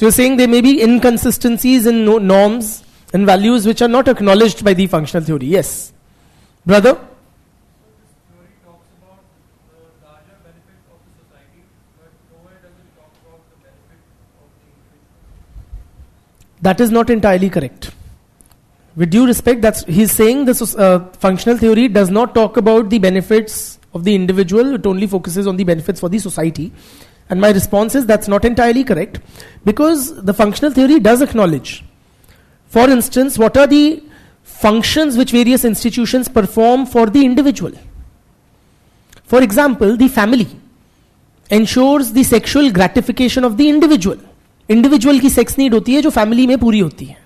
you're saying there may be inconsistencies in norms and values which are not acknowledged by the functional theory. Yes. Brother? This theory talks about the larger benefits of the society, but nowhere does it talk about the benefit of the individual. That is not entirely correct. With due respect, he's saying this functional theory does not talk about the benefits of the individual, it only focuses on the benefits for the society. And my response is that's not entirely correct, because the functional theory does acknowledge, for instance, what are the functions which various institutions perform for the individual. For example, the family ensures the sexual gratification of the individual. Individual की sex need होती है जो family में पूरी होती है.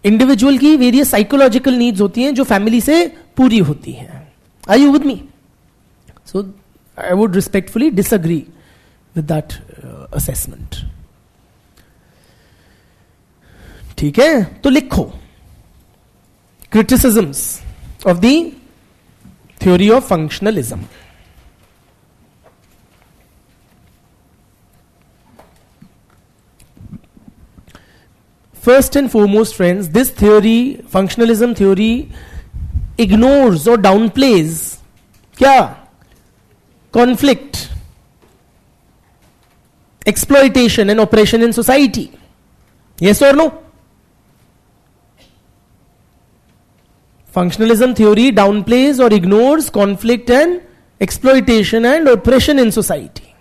Individual की various psychological needs होती हैं जो फैमिली से पूरी होती हैं. Are you with me? So I would respectfully disagree with that assessment. ठीक है, तो लिखो criticisms of the theory of functionalism. First and foremost, friends, this theory, functionalism theory, ignores or downplays क्या? Conflict, exploitation and oppression in society. Yes or no? Functionalism theory downplays or ignores conflict and exploitation and oppression in society.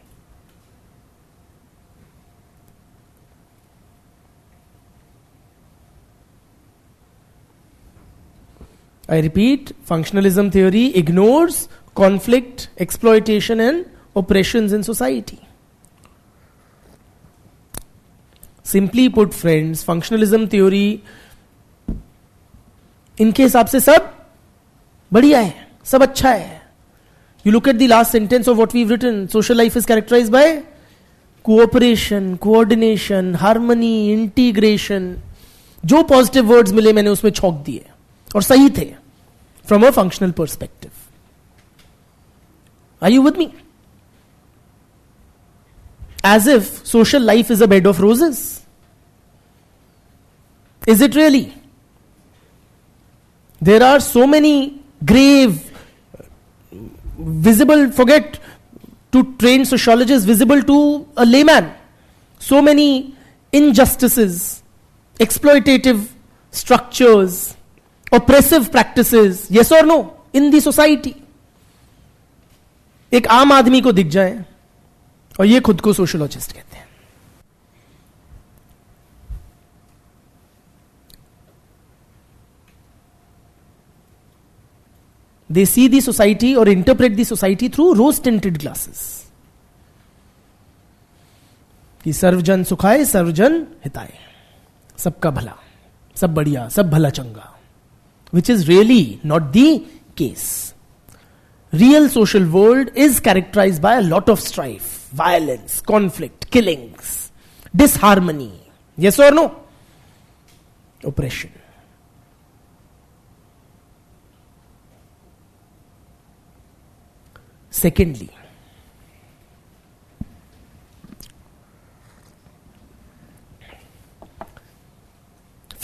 I repeat, functionalism theory ignores conflict, exploitation and oppressions in society. Simply put, friends, functionalism theory इनके हिसाब से सब बढ़िया है, सब अच्छा है. You look at the last sentence of what we've written. Social life is characterized by cooperation, coordination, harmony, integration. जो पॉजिटिव वर्ड्स मिले मैंने उसमें छौंक दिए और सही थे from a functional perspective. Are you with me? As if social life is a bed of roses. Is it really? There are so many grave, visible, forget to trained sociologists, visible to a layman, so many injustices, exploitative structures, oppressive practices, yes or no, in the society. एक आम आदमी को दिख जाए और ये खुद को सोशोलॉजिस्ट कहते हैं. They see the society or interpret the society through rose-tinted glasses. कि सर्वजन सुखाए सर्वजन हिताए, सबका भला, सब बढ़िया, सब भला चंगा, which is really not the case. Real social world is characterized by a lot of strife, violence, conflict, killings, disharmony. Yes or no? Oppression. Secondly,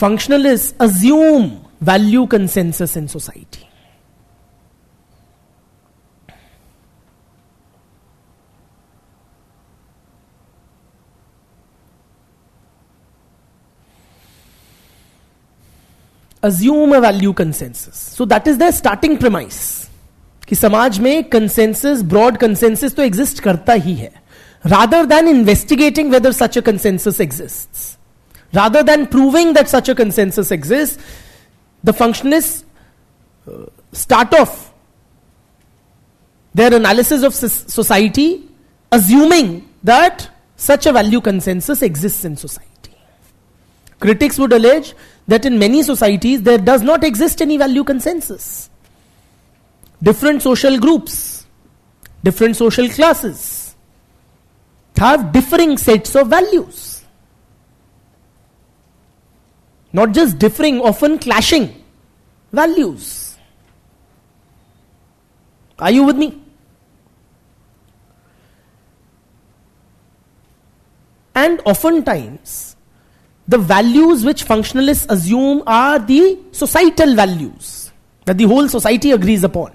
functionalists assume value consensus in society. Assume a value consensus. So that is their starting premise. कि समाज में consensus, broad consensus तो exist करता ही है. Rather than investigating whether such a consensus exists, rather than proving that such a consensus exists, the functionalists start off their analysis of society assuming that such a value consensus exists in society. Critics would allege that in many societies there does not exist any value consensus. Different social groups, different social classes have differing sets of values. Not just differing, often clashing values. Are you with me? And oftentimes, the values which functionalists assume are the societal values that the whole society agrees upon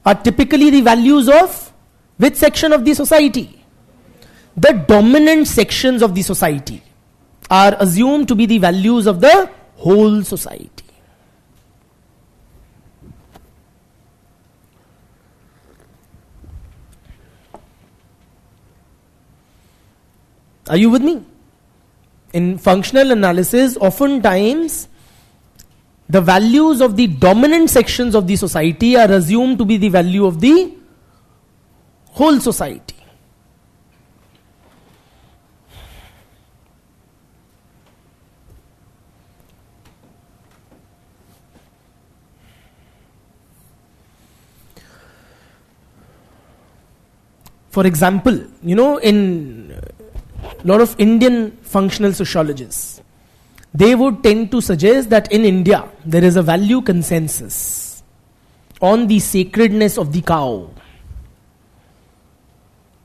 are typically the values of which section of the society? The dominant sections of the society are assumed to be the values of the whole society. Are you with me? In functional analysis, oftentimes the values of the dominant sections of the society are assumed to be the value of the whole society. For example, in a lot of Indian functional sociologists, they would tend to suggest that in India there is a value consensus on the sacredness of the cow.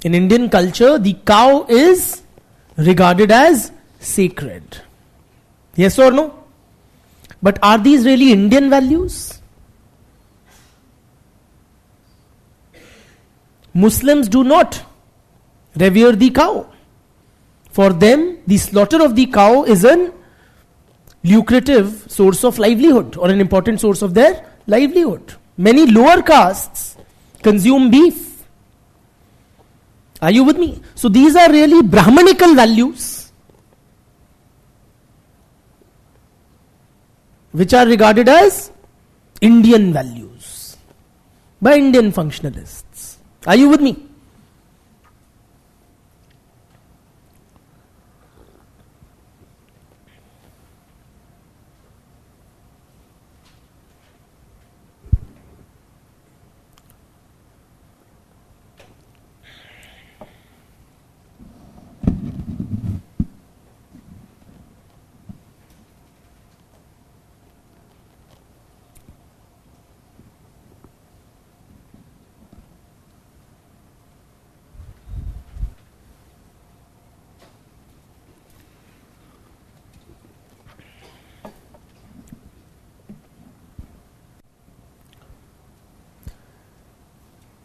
In Indian culture, the cow is regarded as sacred. Yes or no? But are these really Indian values? Muslims do not revere the cow. For them, the slaughter of the cow is an lucrative source of livelihood or an important source of their livelihood. Many lower castes consume beef. Are you with me? So these are really Brahmanical values which are regarded as Indian values by Indian functionalists. Are you with me?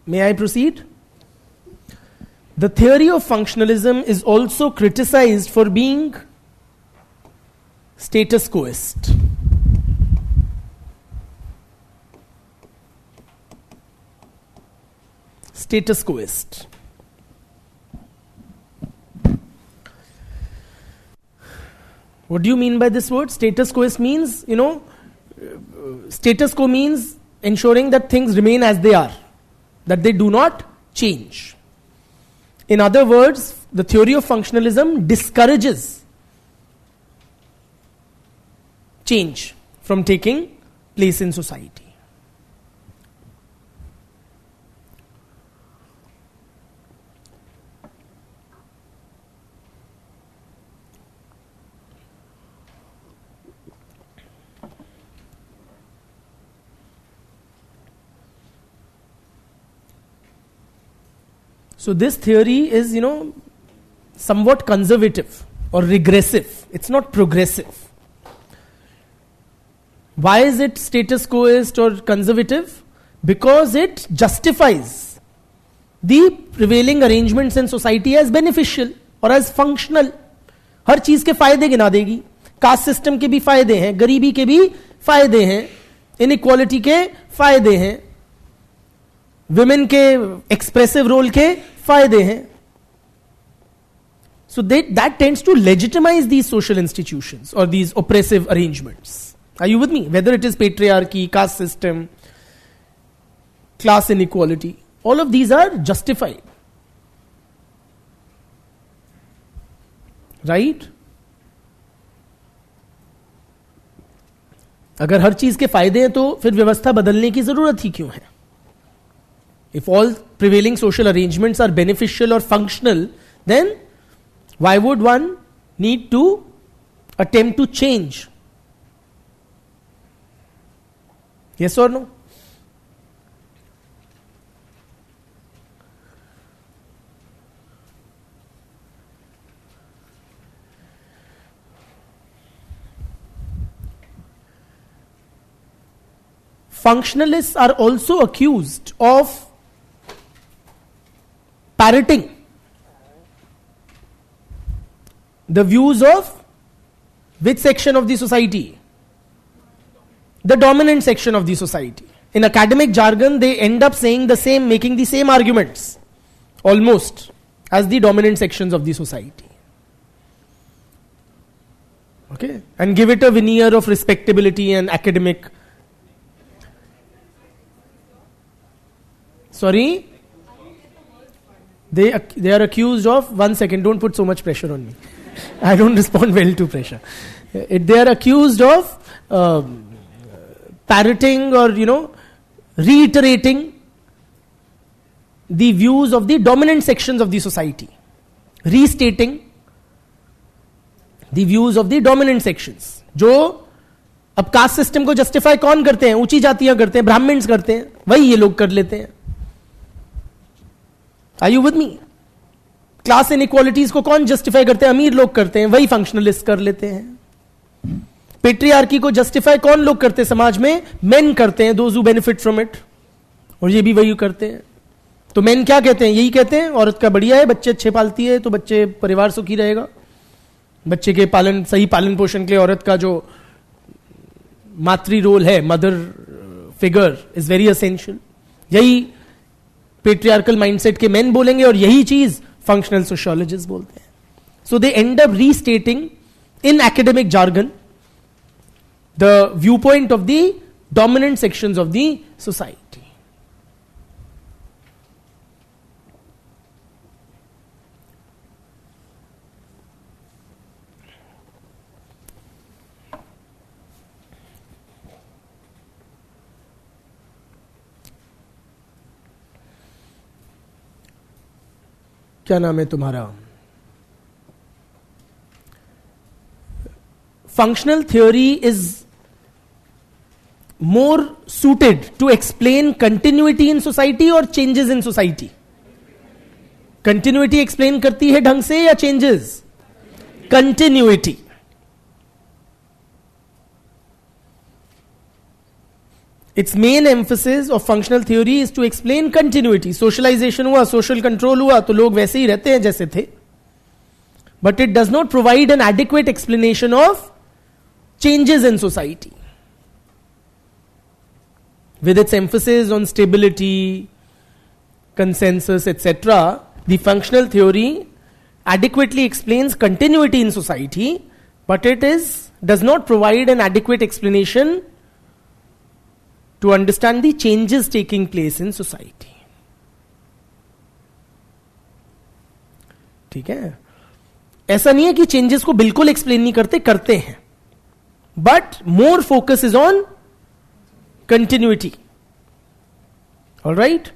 May I proceed? The theory of functionalism is also criticized for being status quoist. Status quoist. What do you mean by this word? Status quoist means, status quo means ensuring that things remain as they are, that they do not change. In other words, the theory of functionalism discourages change from taking place in society. So this theory is, somewhat conservative or regressive. It's not progressive. Why is it status quoist or conservative? Because it justifies the prevailing arrangements in society as beneficial or as functional. हर चीज के फायदे गिना देगी. Caste system के भी फायदे हैं, गरीबी के भी फायदे हैं, इनइक्वालिटी के फायदे हैं, विमेन के एक्सप्रेसिव रोल के फायदे हैं. So that tends to legitimize these social institutions or these oppressive arrangements. Are you with me? Whether it is patriarchy, caste system, class inequality, all of these are justified. Right? अगर हर चीज के फायदे हैं तो फिर व्यवस्था बदलने की जरूरत ही क्यों है? If all prevailing social arrangements are beneficial or functional, then why would one need to attempt to change? Yes or no? Functionalists are also accused of parroting the views of which section of the society? The dominant section of the society. In academic jargon, they end up saying the same, making the same arguments, almost, as the dominant sections of the society. Okay? And give it a veneer of respectability and academic. Sorry? They are accused of, 1 second, don't put so much pressure on me. I don't respond well to pressure. They are accused of parroting or, reiterating the views of the dominant sections of the society. Restating the views of the dominant sections. जो अब caste system को justify कौन करते हैं? ऊंची जातियां करते हैं, ब्राह्मण्स करते हैं, वही ये लोग कर लेते हैं. Are you with me? Class inequalities को कौन जस्टिफाई करते हैं? अमीर लोग करते हैं, वही फंक्शनलिस्ट कर लेते हैं. पेट्रियार्की को जस्टिफाई कौन लोग करते हैं समाज में? मेन करते हैं, those who benefit from it, और ये भी वही करते हैं. तो मेन क्या कहते हैं? यही कहते हैं औरत का बढ़िया है, बच्चे अच्छे पालती है तो बच्चे परिवार सुखी रहेगा. बच्चे के सही पालन पोषण के लिए औरत का जो मातृ रोल है, mother figure, is very essential. यही पेट्रियार्कल माइंडसेट के मेन बोलेंगे और यही चीज फंक्शनल सोशियोलॉजिस्ट बोलते हैं. So they end up restating in academic jargon the view point of the dominant sections of the society. क्या नाम है तुम्हारा? Functional theory is more suited to explain continuity in society or changes in society? Continuity explain करती है ढंग से या changes? Continuity. Its main emphasis of functional theory is to explain continuity. Socialization हुआ, social control हुआ, तो लोग वैसे ही रहते हैं जैसे थे. But it does not provide an adequate explanation of changes in society. With its emphasis on stability, consensus, etc., the functional theory adequately explains continuity in society, but it does not provide an adequate explanation to understand the changes taking place in society. ठीक है? ऐसा नहीं है कि changes को बिल्कुल explain नहीं करते, करते हैं, but more focus is on continuity. All right?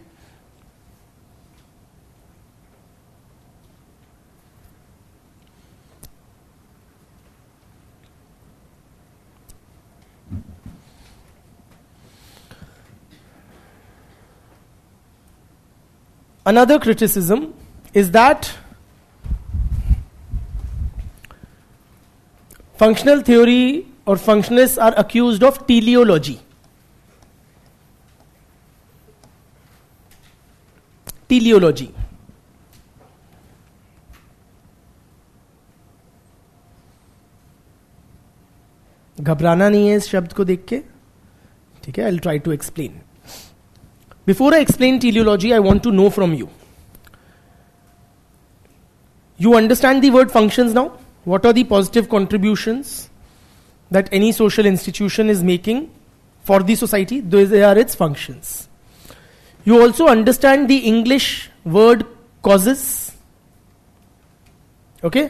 Another criticism is that functional theory or functionalists are accused of teleology. Teleology. घबराना नहीं है इस शब्द को देख के, ठीक है? I will try to explain. Before I explain teleology, I want to know from you. You understand the word functions now? What are the positive contributions that any social institution is making for the society? Those are its functions. You also understand the English word causes. Okay?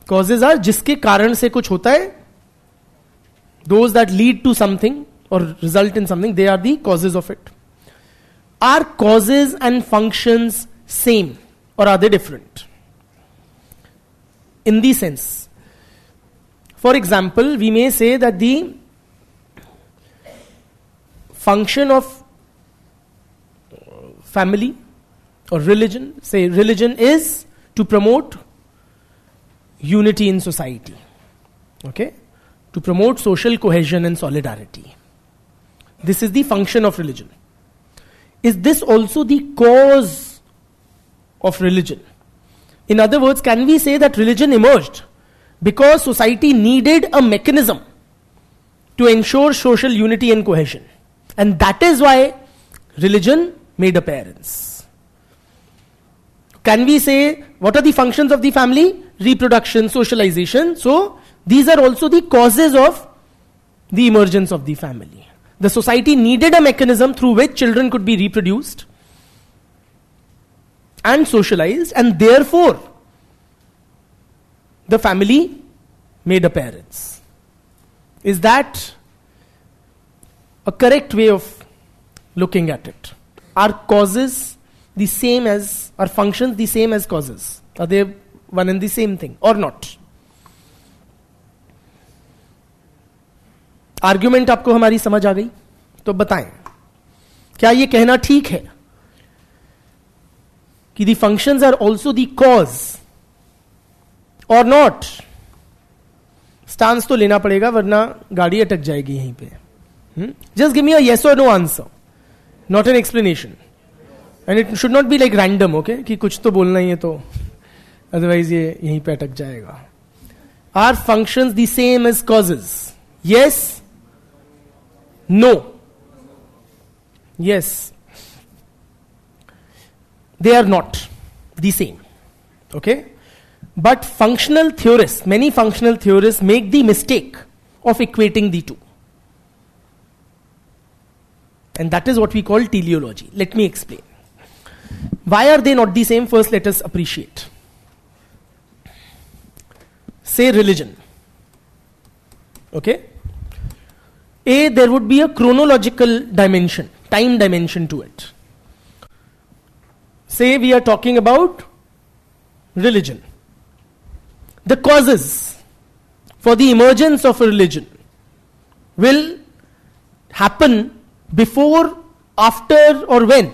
Causes are जिसके कारण से कुछ होता है. Those that lead to something or result in something, they are the causes of it. Are causes and functions same or are they different? In the sense, for example, we may say that the function of family or religion, say religion is to promote unity in society. Okay? To promote social cohesion and solidarity. This is the function of religion. Is this also the cause of religion? In other words, can we say that religion emerged because society needed a mechanism to ensure social unity and cohesion? And that is why religion made appearance. Can we say, what are the functions of the family? Reproduction, socialization. So, these are also the causes of the emergence of the family. The society needed a mechanism through which children could be reproduced and socialized, and therefore the family made appearance. Is that a correct way of looking at it? Are causes the same as, are functions the same as causes? Are they one and the same thing or not? Argument आपको हमारी समझ आ गई? तो बताएं, क्या ये कहना ठीक है कि the functions are also the cause और नॉट? स्टांस तो लेना पड़ेगा वरना गाड़ी अटक जाएगी यहीं पे. Just give me a yes और no answer, not an explanation. And it should not be like random, okay, कि कुछ तो बोलना ही है तो अदरवाइज ये यहीं पे अटक जाएगा. Are functions the same as causes? Yes, no, yes, they are not the same. Okay, but functional theorists, many functional theorists make the mistake of equating the two, and that is what we call teleology. Let me explain. Why are they not the same? First, let us appreciate. Say religion. Okay, there would be a chronological dimension, time dimension to it. Say we are talking about religion. The causes for the emergence of a religion will happen before, after, or when?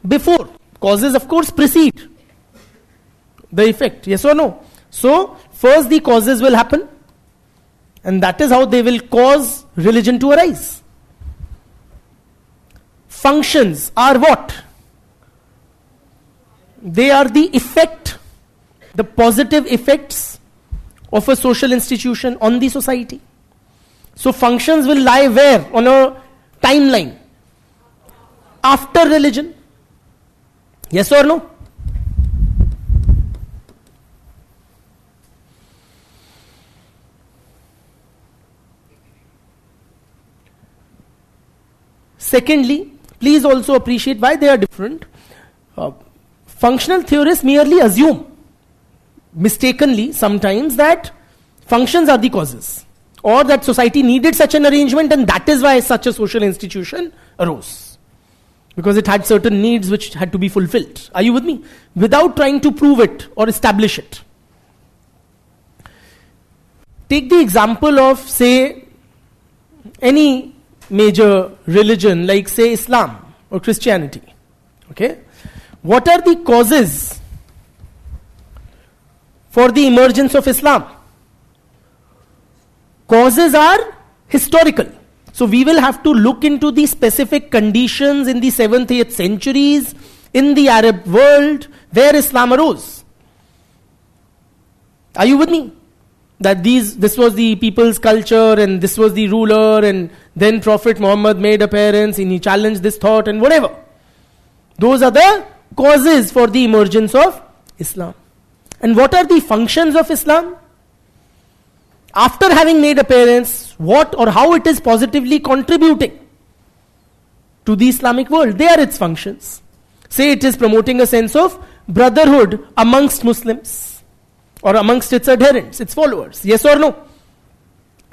Before. Causes, of course, precede the effect. Yes or no? So, first the causes will happen. And that is how they will cause religion to arise. Functions are what? They are the effect, the positive effects of a social institution on the society. So functions will lie where? On a timeline. After religion. Yes or no? Secondly, please also appreciate why they are different. Functional theorists merely assume, mistakenly sometimes, that functions are the causes, or that society needed such an arrangement and that is why such a social institution arose, because it had certain needs which had to be fulfilled. Are you with me? Without trying to prove it or establish it. Take the example of, say, any major religion like, say, Islam or Christianity. Okay? What are the causes for the emergence of Islam? Causes are historical. So we will have to look into the specific conditions in the 7th, 8th centuries in the Arab world where Islam arose. Are you with me? That this was the people's culture and this was the ruler, and then Prophet Muhammad made appearance and he challenged this thought and whatever. Those are the causes for the emergence of Islam. And what are the functions of Islam? After having made appearance, what or how it is positively contributing to the Islamic world. They are its functions. Say it is promoting a sense of brotherhood amongst Muslims or amongst its adherents, its followers. Yes or no?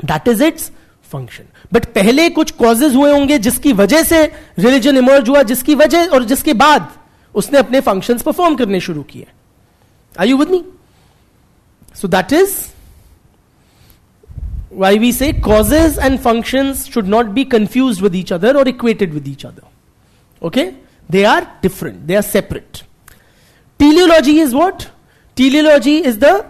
That is its function. But पहले कुछ causes हुए होंगे जिसकी वजह से religion emerge हुआ, जिसकी वजह और जिसके बाद उसने अपने functions perform करने शुरू किए. Are you with me? So that is why we say causes and functions should not be confused with each other or equated with each other. Okay? They are different. They are separate. Teleology is what? Teleology is the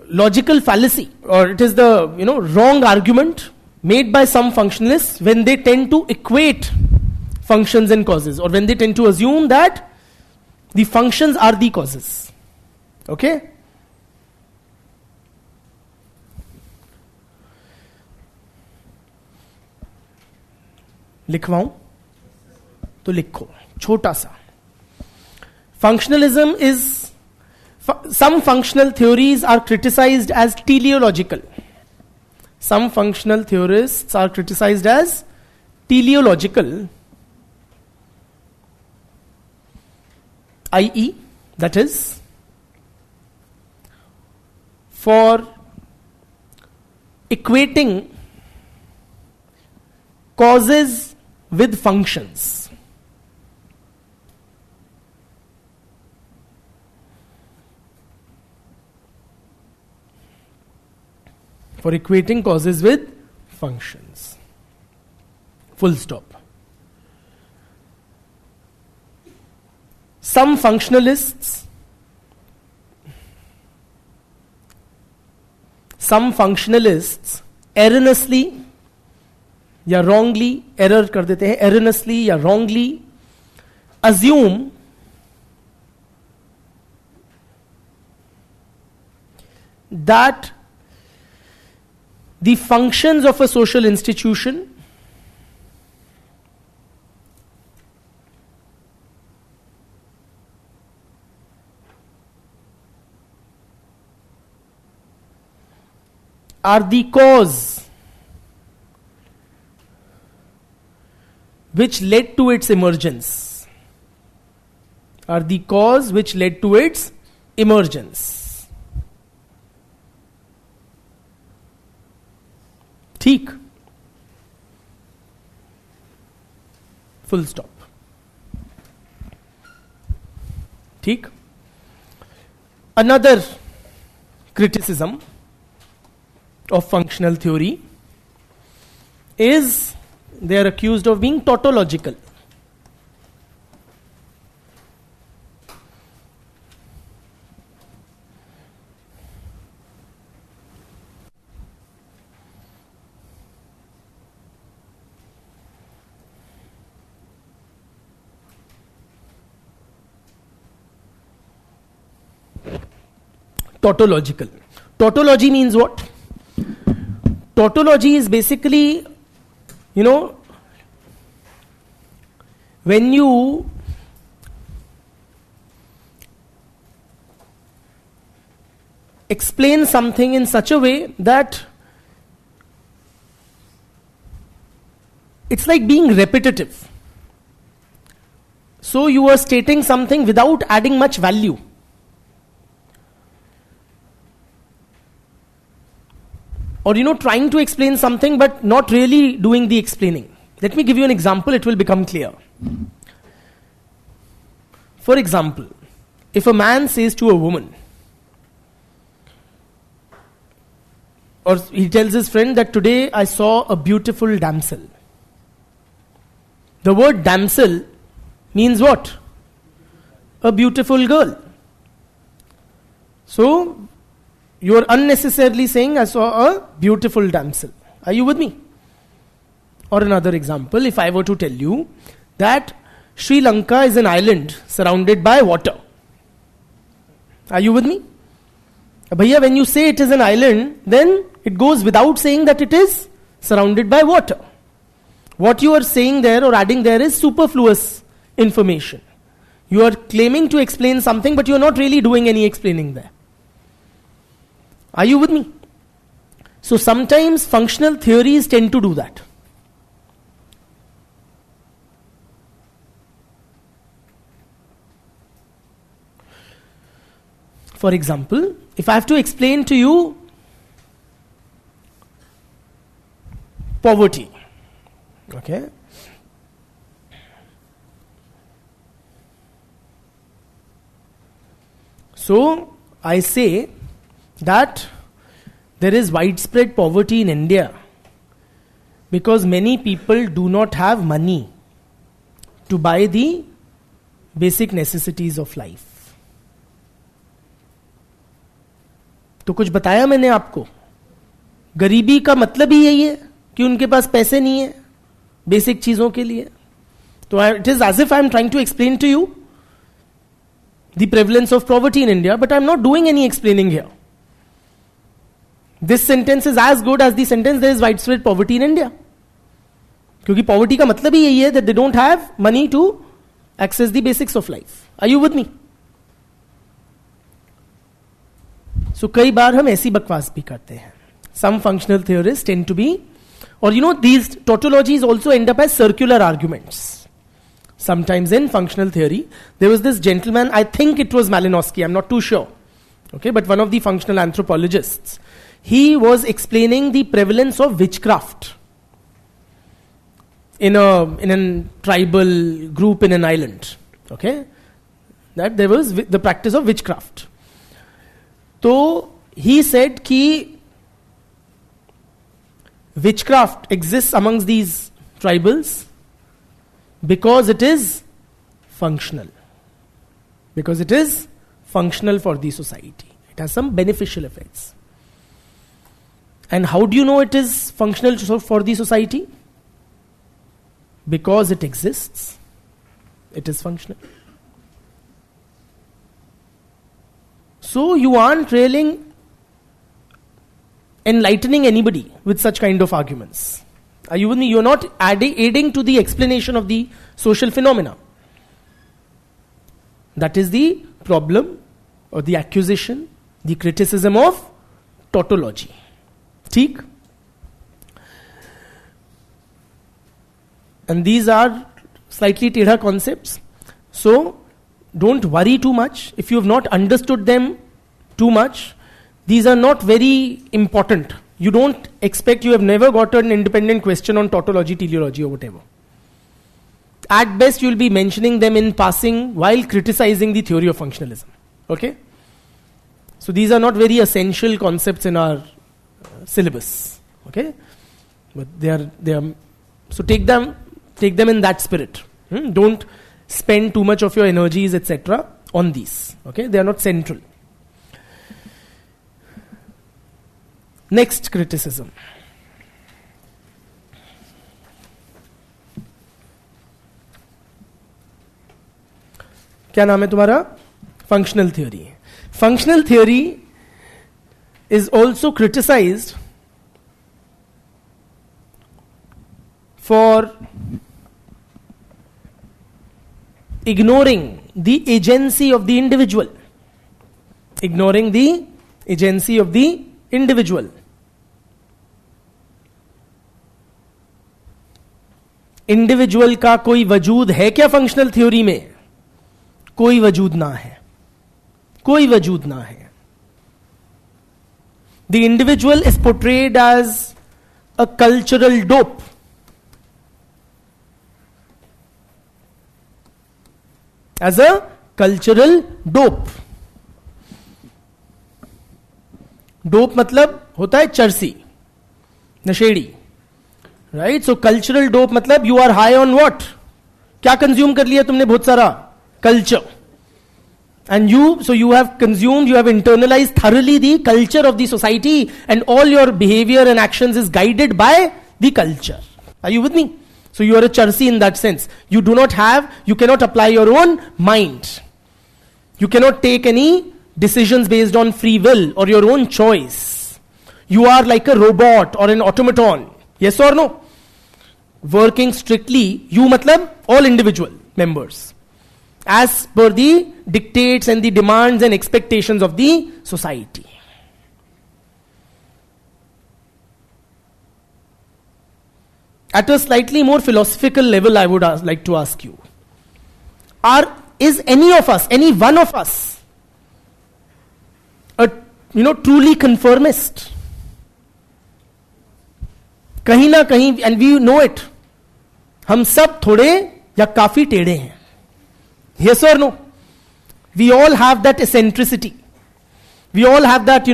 logical fallacy, or it is the wrong argument made by some functionalists when they tend to equate functions and causes, or when they tend to assume that the functions are the causes. Okay? लिखवाऊं तो लिखो छोटा सा. Functionalism is some functional theories are criticized as teleological. Some functional theorists are criticized as teleological, i.e., that is, for equating causes with functions. For equating causes with functions. Full stop. Some functionalists erroneously या wrongly, error कर देते हैं, erroneously या wrongly assume that the functions of a social institution are the cause which led to its emergence. Are the cause which led to its emergence. ठीक. Full stop. ठीक. Another criticism of functional theory is they are accused of being tautological. Tautological. Tautology means what? Tautology is basically, when you explain something in such a way that it's like being repetitive. So you are stating something without adding much value. Or trying to explain something but not really doing the explaining. Let me give you an example, it will become clear. For example, if a man says to a woman, or he tells his friend that today I saw a beautiful damsel. The word damsel means what? A beautiful girl. So, you are unnecessarily saying, I saw a beautiful damsel. Are you with me? Or another example, if I were to tell you that Sri Lanka is an island surrounded by water. Are you with me? Bhaiya, when you say it is an island, then it goes without saying that it is surrounded by water. What you are saying there or adding there is superfluous information. You are claiming to explain something, but you are not really doing any explaining there. Are you with me? So sometimes functional theories tend to do that. For example, if I have to explain to you poverty, okay? So I say that there is widespread poverty in India because many people do not have money to buy the basic necessities of life. तो कुछ बताया मैंने आपको. गरीबी का मतलब ही यही है कि उनके पास पैसे नहीं है बेसिक चीजों के लिए. तो it is as if I am trying to explain to you the prevalence of poverty in India, but I'm not doing any explaining here. This sentence is as good as the sentence there is widespread poverty in India. क्योंकि poverty का मतलब ही यही है that they don't have money to access the basics of life. Are you with me? So कई बार हम ऐसी बकवास भी करते हैं. Some functional theorists tend to be, or these tautologies also end up as circular arguments. Sometimes in functional theory, there was this gentleman, I think it was Malinowski, I'm not too sure. Okay, but one of the functional anthropologists, he was explaining the prevalence of witchcraft in a tribal group in an island. Okay, that there was the practice of witchcraft. So he said कि witchcraft exists amongst these tribals because it is functional. Because it is functional for the society. It has some beneficial effects. And how do you know it is functional for the society? Because it exists, it is functional. So you aren't really enlightening anybody with such kind of arguments. Are you with me? You're not aiding to the explanation of the social phenomena. That is the problem or the accusation, the criticism of tautology. ठीक? And these are slightly tedha concepts. So don't worry too much. If you have not understood them too much, these are not very important. You don't expect, you have never got an independent question on tautology, teleology or whatever. At best you will be mentioning them in passing while criticizing the theory of functionalism. Okay? So these are not very essential concepts in our syllabus. Okay? But they are so take them in that spirit. Don't spend too much of your energies etc. on these. Okay? They are not central. Next criticism. क्या नाम है तुम्हारा? Functional theory. Functional theory is also criticized for ignoring the agency of the individual. Ignoring the agency of the individual. Individual का कोई वजूद है क्या functional theory में? कोई वजूद ना है. कोई वजूद ना है. The individual is portrayed as a cultural dope. As a cultural dope. Dope मतलब होता है चरसी, नशेड़ी. राइट? सो कल्चरल डोप मतलब you are high on what? क्या कंज्यूम कर लिया तुमने? बहुत सारा culture. And you have consumed, you have internalized thoroughly the culture of the society, and all your behavior and actions is guided by the culture. Are you with me? So you are a charsi in that sense. You cannot apply your own mind. You cannot take any decisions based on free will or your own choice. You are like a robot or an automaton. Yes or no? Working strictly, you matlab all individual members, as per the dictates and the demands and expectations of the society. At a slightly more philosophical level, I would like to ask you, is any one of us, a truly conformist? कहीं ना कहीं, and we know it, हम सब थोड़े या काफी टेढ़े हैं. Yes or no? We all have that eccentricity. We all have that,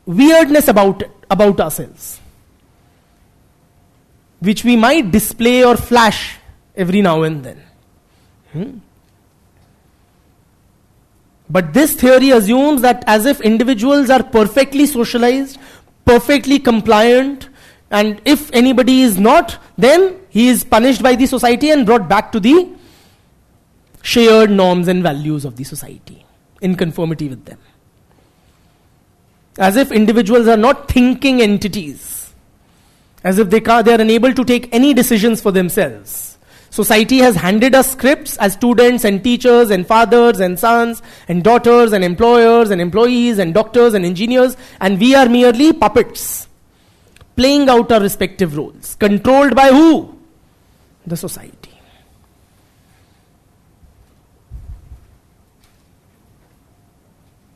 weirdness about ourselves, which we might display or flash every now and then. But this theory assumes that as if individuals are perfectly socialized, perfectly compliant, and if anybody is not, then he is punished by the society and brought back to the shared norms and values of the society, in conformity with them. As if individuals are not thinking entities, as if they are unable to take any decisions for themselves. Society has handed us scripts as students and teachers and fathers and sons and daughters and employers and employees and doctors and engineers, and we are merely puppets playing out our respective roles. Controlled by who? The society.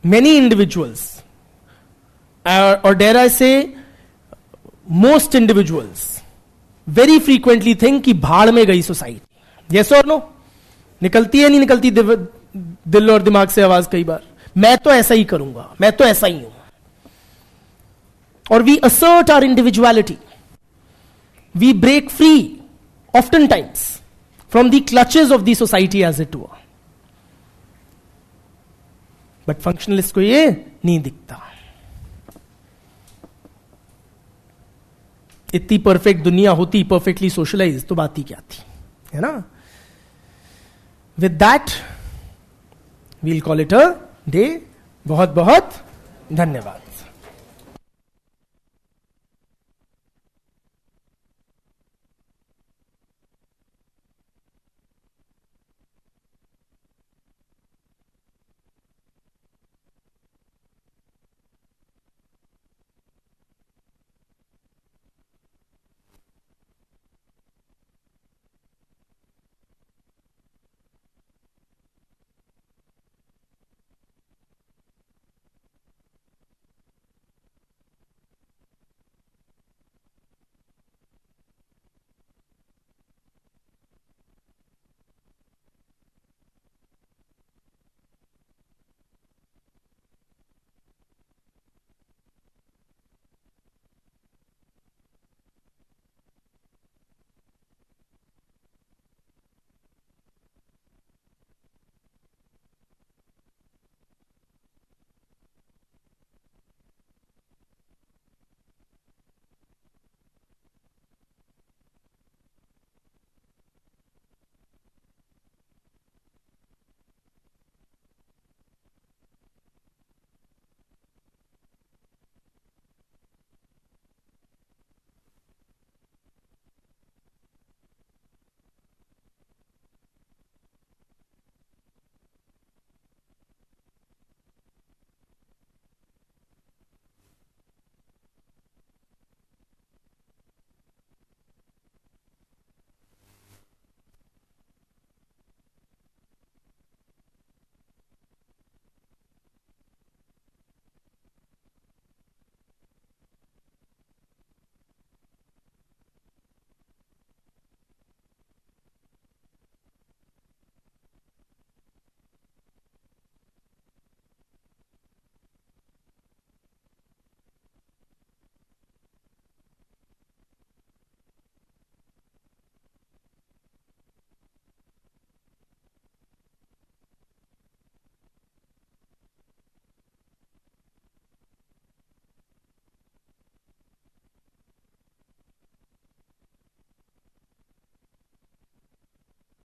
Many individuals, or dare I say, most individuals, very frequently think कि भाड़ में गई society. Yes or no? निकलती है नहीं निकलती दिल और दिमाग से आवाज कई बार, मैं तो ऐसा ही करूंगा, मैं तो ऐसा ही हूं. Or we assert our individuality. We break free, oftentimes, from the clutches of the society, as it were. But functionalist को ये नहीं दिखता. इतनी परफेक्ट दुनिया होती, परफेक्टली सोशलाइज, तो बात ही क्या थी, है ना? With that we'll call it a day. बहुत बहुत धन्यवाद.